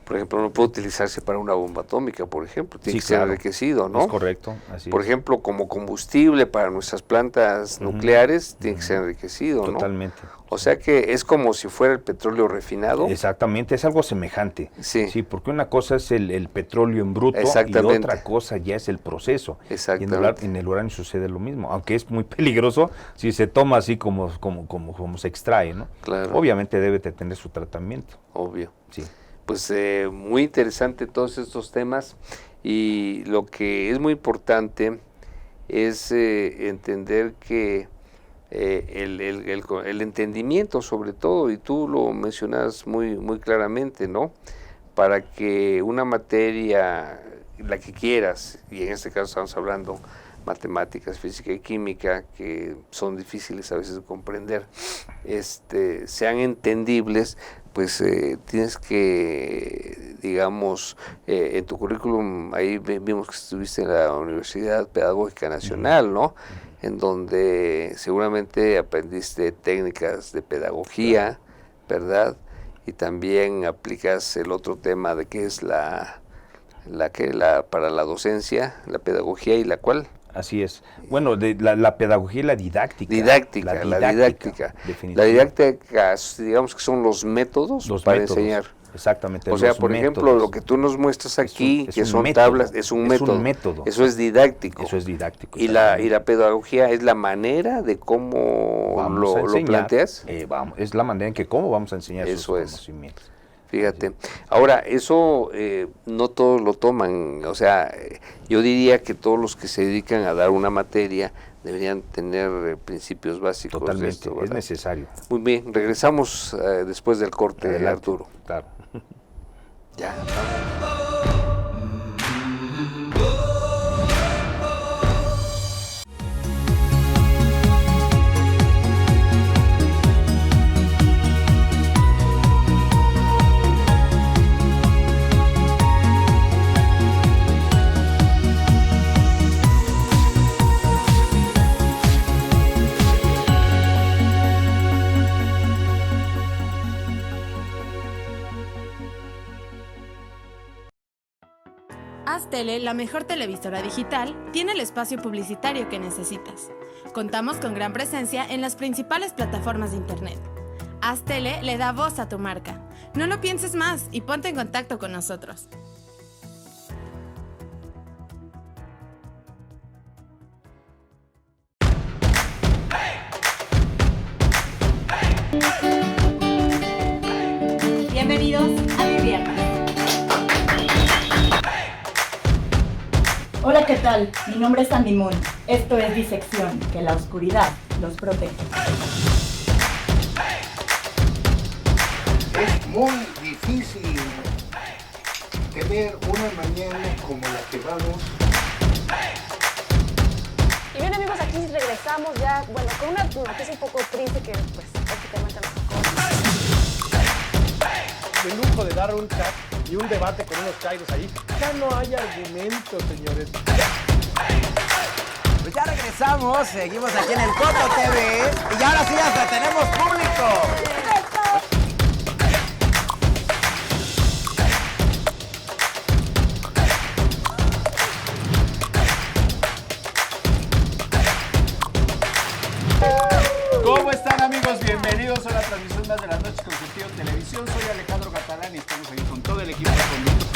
[SPEAKER 2] por ejemplo, no puede utilizarse para una bomba atómica, por ejemplo, tiene que ser enriquecido, ¿no?
[SPEAKER 3] Es correcto, así
[SPEAKER 2] por ejemplo, como combustible para nuestras plantas nucleares, tiene que ser enriquecido, ¿no?
[SPEAKER 3] Totalmente.
[SPEAKER 2] O sea que es como si fuera el petróleo refinado.
[SPEAKER 3] Exactamente, es algo semejante.
[SPEAKER 2] Sí,
[SPEAKER 3] porque una cosa es el petróleo en bruto y otra cosa ya es el proceso.
[SPEAKER 2] Exactamente.
[SPEAKER 3] Y en el uranio sucede lo mismo, aunque es muy peligroso si se toma así como se extrae, ¿no?
[SPEAKER 2] Claro.
[SPEAKER 3] Obviamente debe de tener su tratamiento.
[SPEAKER 2] Obvio.
[SPEAKER 3] Sí.
[SPEAKER 2] Pues muy interesante todos estos temas, y lo que es muy importante es entender que el entendimiento sobre todo, y tú lo mencionas muy claramente, ¿no? Para que una materia, la que quieras, y en este caso estamos hablando matemáticas, física y química, que son difíciles a veces de comprender, sean entendibles, pues tienes que, digamos, en tu currículum, ahí vimos que estuviste en la Universidad Pedagógica Nacional, ¿no? En donde seguramente aprendiste técnicas de pedagogía, ¿verdad? Y también aplicas el otro tema de qué es para la docencia, la pedagogía y la cual.
[SPEAKER 3] Así es. Bueno, la pedagogía y la didáctica.
[SPEAKER 2] La didáctica, digamos que son los métodos para enseñar.
[SPEAKER 3] Exactamente.
[SPEAKER 2] O sea, por ejemplo, lo que tú nos muestras aquí, que son tablas, es un método. Eso es didáctico. Y la pedagogía es la manera de cómo lo planteas.
[SPEAKER 3] Es la manera en que cómo vamos a enseñar esos conocimientos.
[SPEAKER 2] Fíjate, ahora eso no todos lo toman, o sea, yo diría que todos los que se dedican a dar una materia deberían tener principios básicos.
[SPEAKER 3] Totalmente,
[SPEAKER 2] de esto, ¿verdad?
[SPEAKER 3] es necesario.
[SPEAKER 2] Muy bien, regresamos después del corte.
[SPEAKER 3] Adelante,
[SPEAKER 2] Arturo.
[SPEAKER 3] Claro.
[SPEAKER 2] Ya.
[SPEAKER 1] Tele, la mejor televisora digital, tiene el espacio publicitario que necesitas. Contamos con gran presencia en las principales plataformas de internet. Haz Tele le da voz a tu marca. No lo pienses más y ponte en contacto con nosotros.
[SPEAKER 4] Bienvenidos a Mi Viernes. Hola, ¿qué tal? Mi nombre es Sandy Moon. Esto es Disección, que la oscuridad los protege.
[SPEAKER 5] Es muy difícil tener una mañana como la que vamos.
[SPEAKER 6] Y bien, amigos, aquí regresamos ya, bueno, con una noticia un poco triste que pues prácticamente nos tocó.
[SPEAKER 10] De lujo de dar un chat y un debate con unos chairos ahí. Ya no hay argumentos, señores.
[SPEAKER 8] Pues ya regresamos, seguimos aquí en el Coto TV y ahora sí hasta tenemos público.
[SPEAKER 7] ¿Cómo están, amigos? Bienvenidos a una transmisión más de las noches con Sentido Televisión. Soy Alejandro Catalán y estamos aquí con todo el equipo de conductores.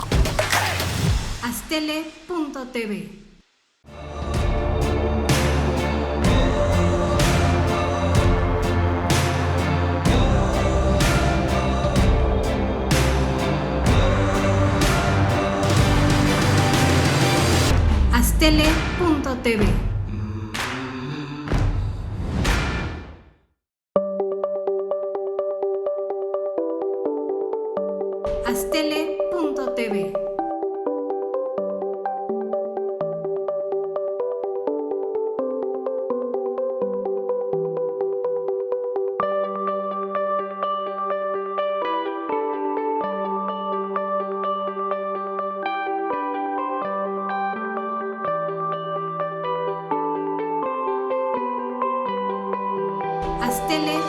[SPEAKER 9] Astele.tv. Astele.tv. Astele.tv. Astele.tv.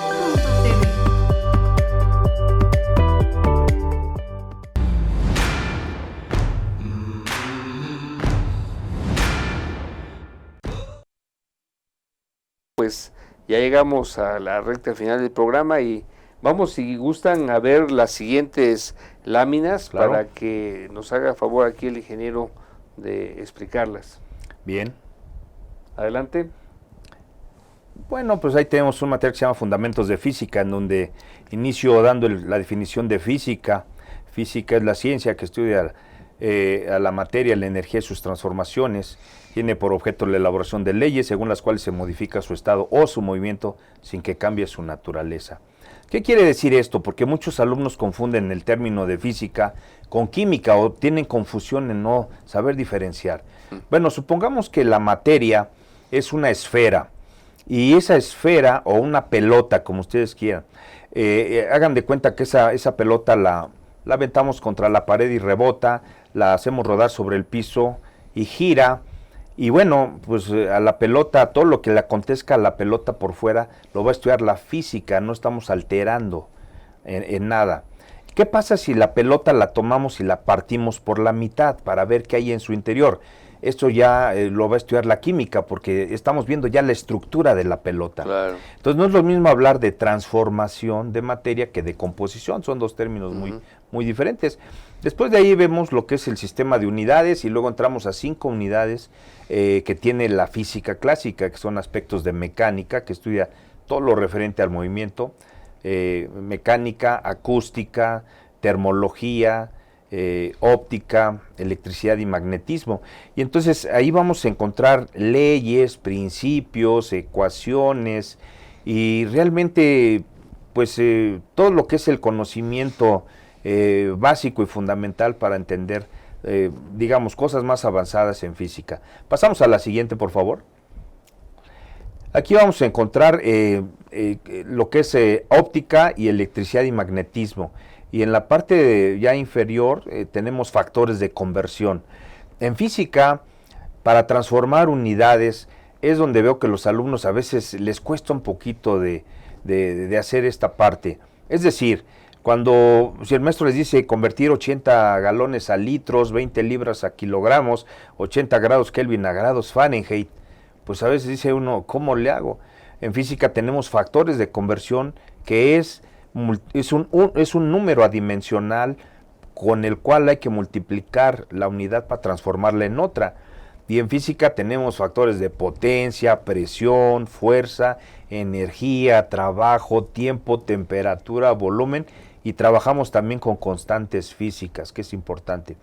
[SPEAKER 2] Pues ya llegamos a la recta final del programa y vamos, si gustan, a ver las siguientes láminas,
[SPEAKER 3] claro,
[SPEAKER 2] para que nos haga favor aquí el ingeniero de explicarlas.
[SPEAKER 3] Bien.
[SPEAKER 2] Adelante.
[SPEAKER 3] Bueno, pues ahí tenemos un material que se llama Fundamentos de Física, en donde inicio dando la definición de física. Física es la ciencia que estudia a la materia, la energía y sus transformaciones. Tiene por objeto la elaboración de leyes según las cuales se modifica su estado o su movimiento sin que cambie su naturaleza. ¿Qué quiere decir esto? Porque muchos alumnos confunden el término de física con química o tienen confusión en no saber diferenciar. Bueno, supongamos que la materia es una esfera y esa esfera o una pelota, como ustedes quieran, hagan de cuenta que esa pelota la aventamos contra la pared y rebota, la hacemos rodar sobre el piso y gira. Y bueno, pues a la pelota, todo lo que le acontezca a la pelota por fuera, lo va a estudiar la física, no estamos alterando en nada. ¿Qué pasa si la pelota la tomamos y la partimos por la mitad para ver qué hay en su interior? Esto ya lo va a estudiar la química, porque estamos viendo ya la estructura de la pelota.
[SPEAKER 2] Claro.
[SPEAKER 3] Entonces no es lo mismo hablar de transformación de materia que de composición, son dos términos muy diferentes. Después de ahí vemos lo que es el sistema de unidades y luego entramos a 5 unidades que tiene la física clásica, que son aspectos de mecánica, que estudia todo lo referente al movimiento, mecánica, acústica, termología, óptica, electricidad y magnetismo. Y entonces ahí vamos a encontrar leyes, principios, ecuaciones y realmente pues todo lo que es el conocimiento básico y fundamental para entender digamos cosas más avanzadas en física. Pasamos a la siguiente, por favor. Aquí vamos a encontrar lo que es óptica y electricidad y magnetismo. Y en la parte ya inferior tenemos factores de conversión. En física, para transformar unidades, es donde veo que los alumnos a veces les cuesta un poquito de hacer esta parte. Es decir, si el maestro les dice convertir 80 galones a litros, 20 libras a kilogramos, 80 grados Kelvin a grados Fahrenheit, pues a veces dice uno, ¿cómo le hago? En física tenemos factores de conversión que es un número adimensional con el cual hay que multiplicar la unidad para transformarla en otra. Y en física tenemos factores de potencia, presión, fuerza, energía, trabajo, tiempo, temperatura, volumen, y trabajamos también con constantes físicas, que es importante.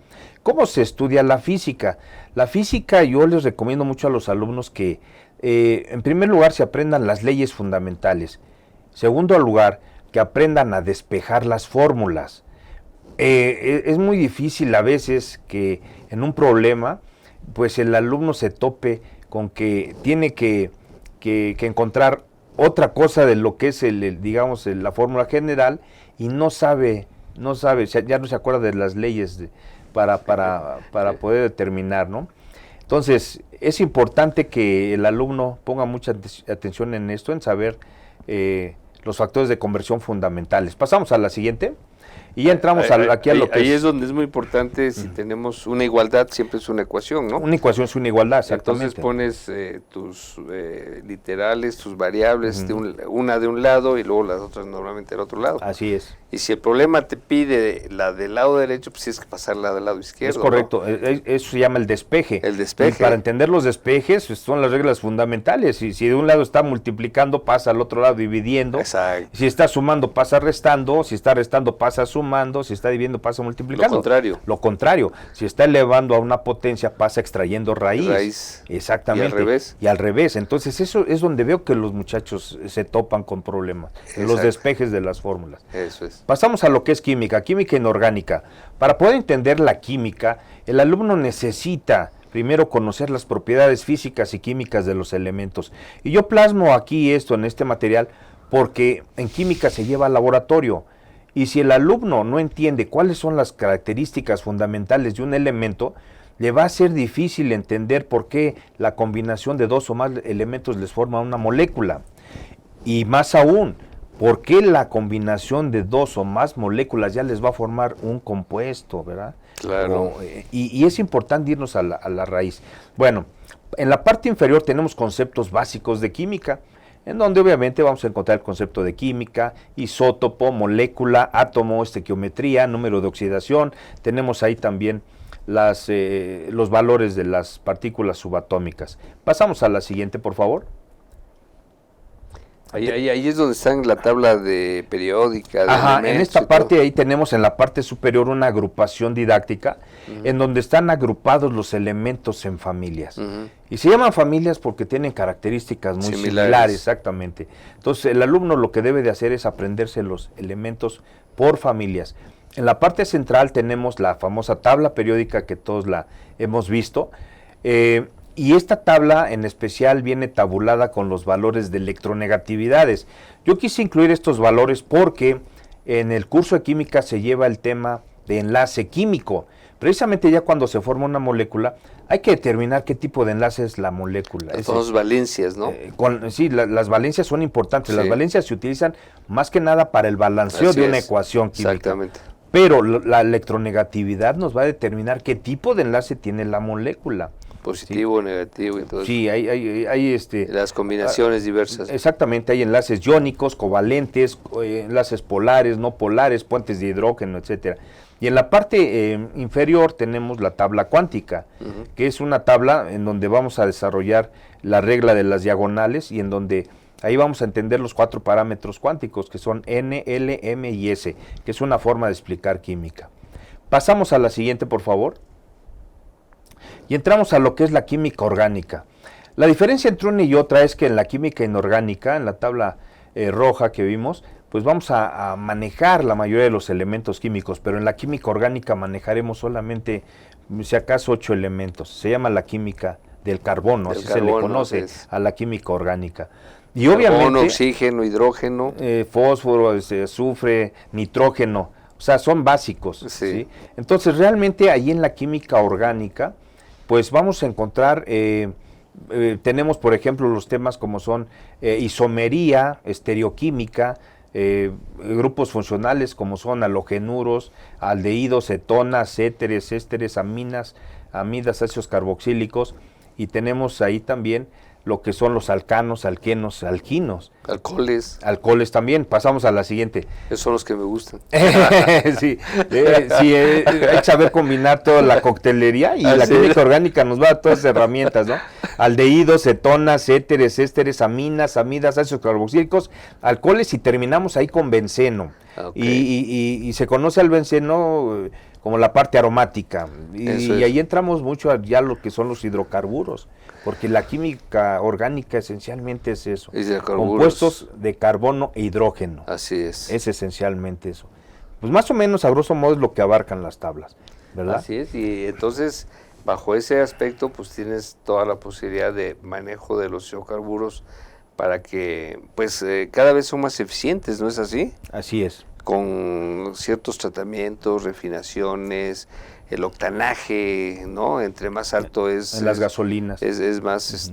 [SPEAKER 3] ¿Cómo se estudia la física? La física yo les recomiendo mucho a los alumnos que en primer lugar se aprendan las leyes fundamentales. Segundo lugar, que aprendan a despejar las fórmulas. Es muy difícil a veces que en un problema pues el alumno se tope con que tiene que encontrar otra cosa de lo que es digamos la fórmula general y no sabe, ya no se acuerda de las leyes para poder determinar, ¿no? Entonces, es importante que el alumno ponga mucha atención en esto, en saber los factores de conversión fundamentales. Pasamos a la siguiente. Y ya entramos aquí a lo que
[SPEAKER 2] ahí es donde es muy importante, si tenemos una igualdad, siempre es una ecuación, ¿no?
[SPEAKER 3] Una ecuación es una igualdad, exactamente.
[SPEAKER 2] Entonces pones tus literales, tus variables, una de un lado y luego las otras normalmente del otro lado.
[SPEAKER 3] Así es.
[SPEAKER 2] Y si el problema te pide la del lado derecho, pues tienes que pasarla del lado izquierdo.
[SPEAKER 3] Es correcto,
[SPEAKER 2] ¿no?
[SPEAKER 3] Eso se llama el despeje.
[SPEAKER 2] El despeje.
[SPEAKER 3] Y para entender los despejes, pues, son las reglas fundamentales. Y si de un lado está multiplicando, pasa al otro lado dividiendo.
[SPEAKER 2] Exacto.
[SPEAKER 3] Si está sumando, pasa restando. Si está restando, pasa sumando. Si está dividiendo, pasa multiplicando.
[SPEAKER 2] Lo contrario.
[SPEAKER 3] Lo contrario. Si está elevando a una potencia, pasa extrayendo raíz. Exactamente.
[SPEAKER 2] Y al revés.
[SPEAKER 3] Y al revés. Entonces eso es donde veo que los muchachos se topan con problemas. En los despejes de las fórmulas.
[SPEAKER 2] Eso es.
[SPEAKER 3] Pasamos a lo que es química inorgánica. Para poder entender la química, el alumno necesita primero conocer las propiedades físicas y químicas de los elementos. Y yo plasmo aquí esto en este material porque en química se lleva al laboratorio. Y si el alumno no entiende cuáles son las características fundamentales de un elemento, le va a ser difícil entender por qué la combinación de dos o más elementos les forma una molécula. Y más aún, ¿por qué la combinación de dos o más moléculas ya les va a formar un compuesto, verdad?
[SPEAKER 2] Claro.
[SPEAKER 3] Y es importante irnos a la raíz. Bueno, en la parte inferior tenemos conceptos básicos de química, en donde obviamente vamos a encontrar el concepto de química, isótopo, molécula, átomo, estequiometría, número de oxidación. Tenemos ahí también los valores de las partículas subatómicas. Pasamos a la siguiente, por favor.
[SPEAKER 2] Ahí es donde está en la tabla de periódica.
[SPEAKER 3] Ajá, en esta parte ahí tenemos en la parte superior una agrupación didáctica, en donde están agrupados los elementos en familias. Y se llaman familias porque tienen características muy similares, exactamente. Entonces el alumno lo que debe de hacer es aprenderse los elementos por familias. En la parte central tenemos la famosa tabla periódica que todos la hemos visto. Y esta tabla en especial viene tabulada con los valores de electronegatividades. Yo quise incluir estos valores porque en el curso de química se lleva el tema de enlace químico. Precisamente ya cuando se forma una molécula, hay que determinar qué tipo de enlace es la molécula.
[SPEAKER 2] Son las valencias, ¿no?
[SPEAKER 3] Sí, las valencias son importantes. Sí. Las valencias se utilizan más que nada para el balanceo de una ecuación química.
[SPEAKER 2] Exactamente.
[SPEAKER 3] Pero la electronegatividad nos va a determinar qué tipo de enlace tiene la molécula.
[SPEAKER 2] Positivo, negativo y todo eso.
[SPEAKER 3] Sí, hay
[SPEAKER 2] las combinaciones diversas.
[SPEAKER 3] Exactamente, hay enlaces iónicos, covalentes, enlaces polares, no polares, puentes de hidrógeno, etcétera. Y en la parte inferior tenemos la tabla cuántica, que es una tabla en donde vamos a desarrollar la regla de las diagonales y en donde ahí vamos a entender los 4 parámetros cuánticos, que son N, L, M y S, que es una forma de explicar química. Pasamos a la siguiente, por favor. Y entramos a lo que es la química orgánica. La diferencia entre una y otra es que en la química inorgánica, en la tabla roja que vimos, pues vamos a manejar la mayoría de los elementos químicos, pero en la química orgánica manejaremos solamente, si acaso, 8 elementos. Se llama la química del carbono, así se le conoce a la química orgánica. Y obviamente,
[SPEAKER 2] carbono, oxígeno, hidrógeno,
[SPEAKER 3] fósforo, azufre, nitrógeno, o sea, son básicos. ¿Sí? Entonces, realmente ahí en la química orgánica, pues vamos a encontrar, tenemos por ejemplo los temas como son isomería, estereoquímica, grupos funcionales como son halogenuros, aldehídos, cetonas, éteres, ésteres, amidas, ácidos carboxílicos, y tenemos ahí también lo que son los alcanos, alquenos, alquinos. Alcoholes también. Pasamos a la siguiente.
[SPEAKER 2] Esos son los que me gustan.
[SPEAKER 3] Sí, hay que saber combinar toda la coctelería y la química orgánica nos va a dar todas esas herramientas, ¿no? Aldehídos, cetonas, éteres, ésteres, amidas, ácidos carboxílicos, alcoholes, y terminamos ahí con benceno. Y se conoce al benceno como la parte aromática. Y ahí entramos mucho ya lo que son los hidrocarburos, porque la química orgánica esencialmente es eso, compuestos de carbono e hidrógeno.
[SPEAKER 2] Así es.
[SPEAKER 3] Es esencialmente eso. Pues más o menos a grosso modo es lo que abarcan las tablas, ¿verdad?
[SPEAKER 2] Así es, y entonces bajo ese aspecto pues tienes toda la posibilidad de manejo de los hidrocarburos para que pues cada vez son más eficientes, ¿no es así?
[SPEAKER 3] Así es.
[SPEAKER 2] Con ciertos tratamientos, refinaciones, el octanaje, ¿no? Entre más alto es...
[SPEAKER 3] En las gasolinas.
[SPEAKER 2] Es más,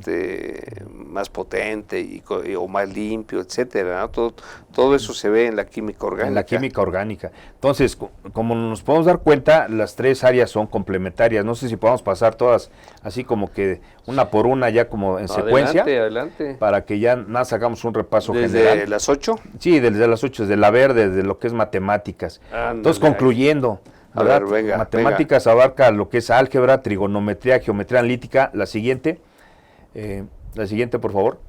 [SPEAKER 2] más potente o más limpio, etcétera, ¿no? Todo eso se ve en la química orgánica.
[SPEAKER 3] En la química orgánica. Entonces, como nos podemos dar cuenta, las tres áreas son complementarias. No sé si podemos pasar todas así como que una por una ya como en secuencia.
[SPEAKER 2] Adelante.
[SPEAKER 3] Para que ya nada sacamos un repaso general.
[SPEAKER 2] ¿Desde las 8?
[SPEAKER 3] Sí, desde las 8, desde la verde, desde lo que es matemáticas. Entonces, concluyendo, ¿verdad?
[SPEAKER 2] Venga,
[SPEAKER 3] matemáticas abarca lo que es álgebra, trigonometría, geometría analítica. La siguiente, por favor.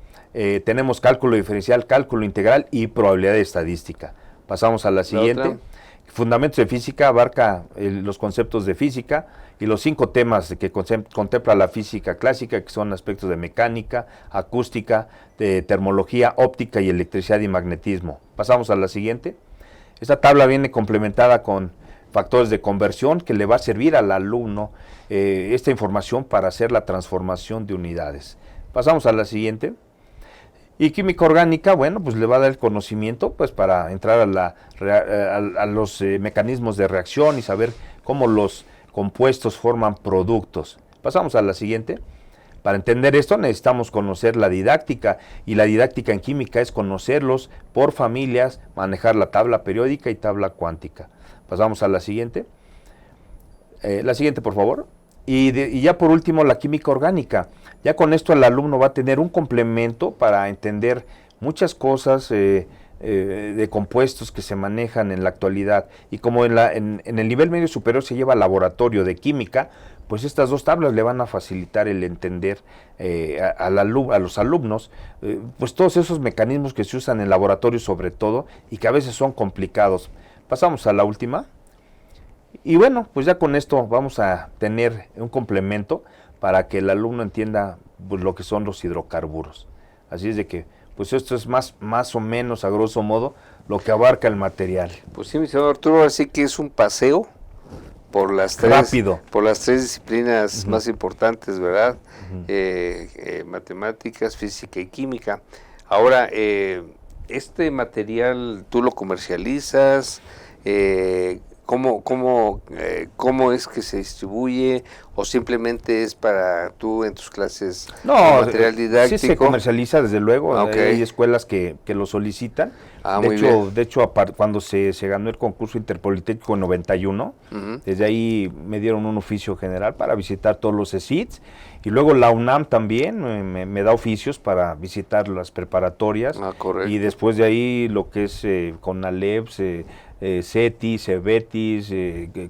[SPEAKER 3] Tenemos cálculo diferencial, cálculo integral y probabilidad estadística. Pasamos a la siguiente. Fundamentos de física abarca los conceptos de física y los 5 temas que contempla la física clásica, que son aspectos de mecánica, acústica, de termología, óptica y electricidad y magnetismo. Pasamos a la siguiente. Esta tabla viene complementada con factores de conversión que le va a servir al alumno esta información para hacer la transformación de unidades. Pasamos a la siguiente. Y química orgánica, bueno, pues le va a dar el conocimiento pues para entrar a los mecanismos de reacción y saber cómo los compuestos forman productos. Pasamos a la siguiente. Para entender esto necesitamos conocer la didáctica, y la didáctica en química es conocerlos por familias, manejar la tabla periódica y tabla cuántica. Pasamos a la siguiente. La siguiente, por favor. Y ya por último, la química orgánica. Ya con esto el alumno va a tener un complemento para entender muchas cosas de compuestos que se manejan en la actualidad. Y como en el nivel medio superior se lleva laboratorio de química, pues estas 2 tablas le van a facilitar el entender a los alumnos pues todos esos mecanismos que se usan en laboratorio sobre todo y que a veces son complicados. Pasamos a la última. Y bueno, pues ya con esto vamos a tener un complemento para que el alumno entienda pues, lo que son los hidrocarburos. Así es de que, pues esto es más o menos, a grosso modo, lo que abarca el material.
[SPEAKER 2] Pues sí, mi señor Arturo, así que es un paseo por las tres disciplinas más importantes, ¿verdad? Matemáticas, física y química. Ahora, este material, ¿tú lo comercializas? ¿Cómo es que se distribuye o simplemente es para tú en tus clases material didáctico?
[SPEAKER 3] Sí se comercializa, desde luego. Hay escuelas que lo solicitan. De hecho, cuando se ganó el concurso interpolitécnico en 91, desde ahí me dieron un oficio general para visitar todos los CECITs, y luego la UNAM también me da oficios para visitar las preparatorias, y después de ahí lo que es CONALEP, CETIS, CEBETIS,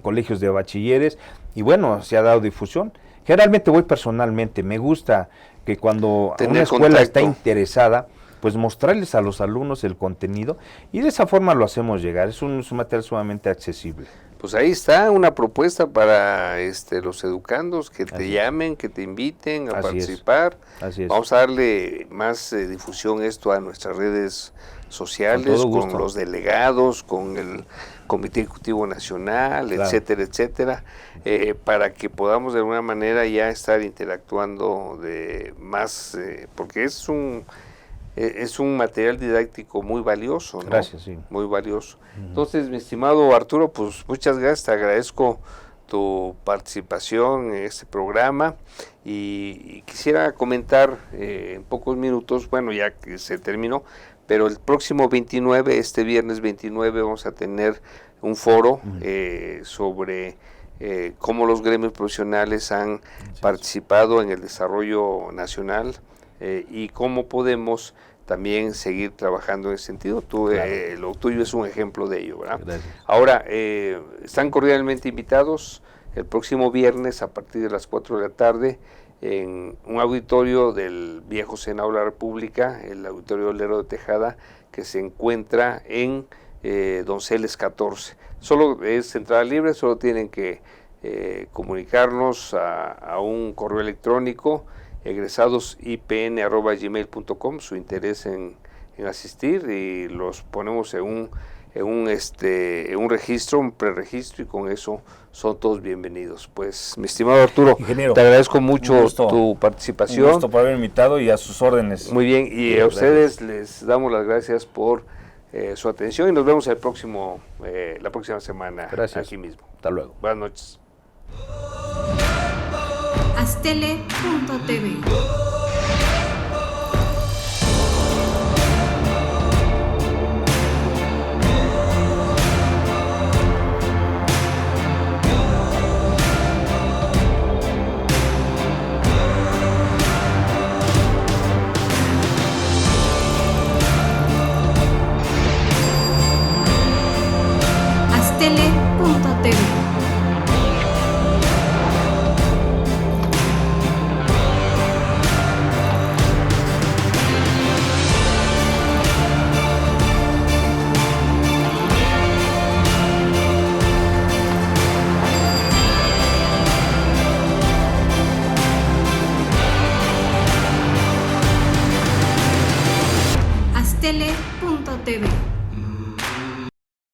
[SPEAKER 3] colegios de bachilleres, y bueno, se ha dado difusión. Generalmente voy personalmente, me gusta que cuando una escuela está interesada, pues mostrarles a los alumnos el contenido, y de esa forma lo hacemos llegar. Es un material sumamente accesible.
[SPEAKER 2] Pues ahí está una propuesta para los educandos, que te llamen, que te inviten a participar.
[SPEAKER 3] Así es.
[SPEAKER 2] Vamos a darle más difusión esto a nuestras redes sociales, con los delegados, con el Comité Ejecutivo Nacional, etcétera, etcétera, para que podamos de alguna manera ya estar interactuando de más, porque es un material didáctico muy valioso, ¿no?
[SPEAKER 3] Gracias, sí.
[SPEAKER 2] Muy valioso. Entonces, mi estimado Arturo, pues muchas gracias, te agradezco tu participación en este programa, y quisiera comentar en pocos minutos, bueno, ya que se terminó, pero el próximo 29, este viernes 29, vamos a tener un foro sobre cómo los gremios profesionales han participado en el desarrollo nacional y cómo podemos también seguir trabajando en ese sentido. Lo tuyo es un ejemplo de ello, ¿verdad?
[SPEAKER 3] Gracias.
[SPEAKER 2] Ahora, están cordialmente invitados el próximo viernes a partir de las 4 de la tarde en un auditorio del viejo Senado de la República, el Auditorio Lero de Tejada, que se encuentra en Donceles 14. Solo es entrada libre, solo tienen que comunicarnos a un correo electrónico, egresadosipn@gmail.com, su interés en asistir, y los ponemos en un registro, un preregistro, y con eso son todos bienvenidos. Pues, mi estimado Arturo,
[SPEAKER 3] ingeniero,
[SPEAKER 2] te agradezco mucho tu participación.
[SPEAKER 3] Un gusto por haberme invitado, y a sus órdenes.
[SPEAKER 2] Muy bien, y a ustedes les damos las gracias por su atención, y nos vemos la próxima semana.
[SPEAKER 3] Gracias.
[SPEAKER 2] Aquí mismo.
[SPEAKER 3] Hasta luego.
[SPEAKER 2] Buenas noches.
[SPEAKER 9] Aztele.tv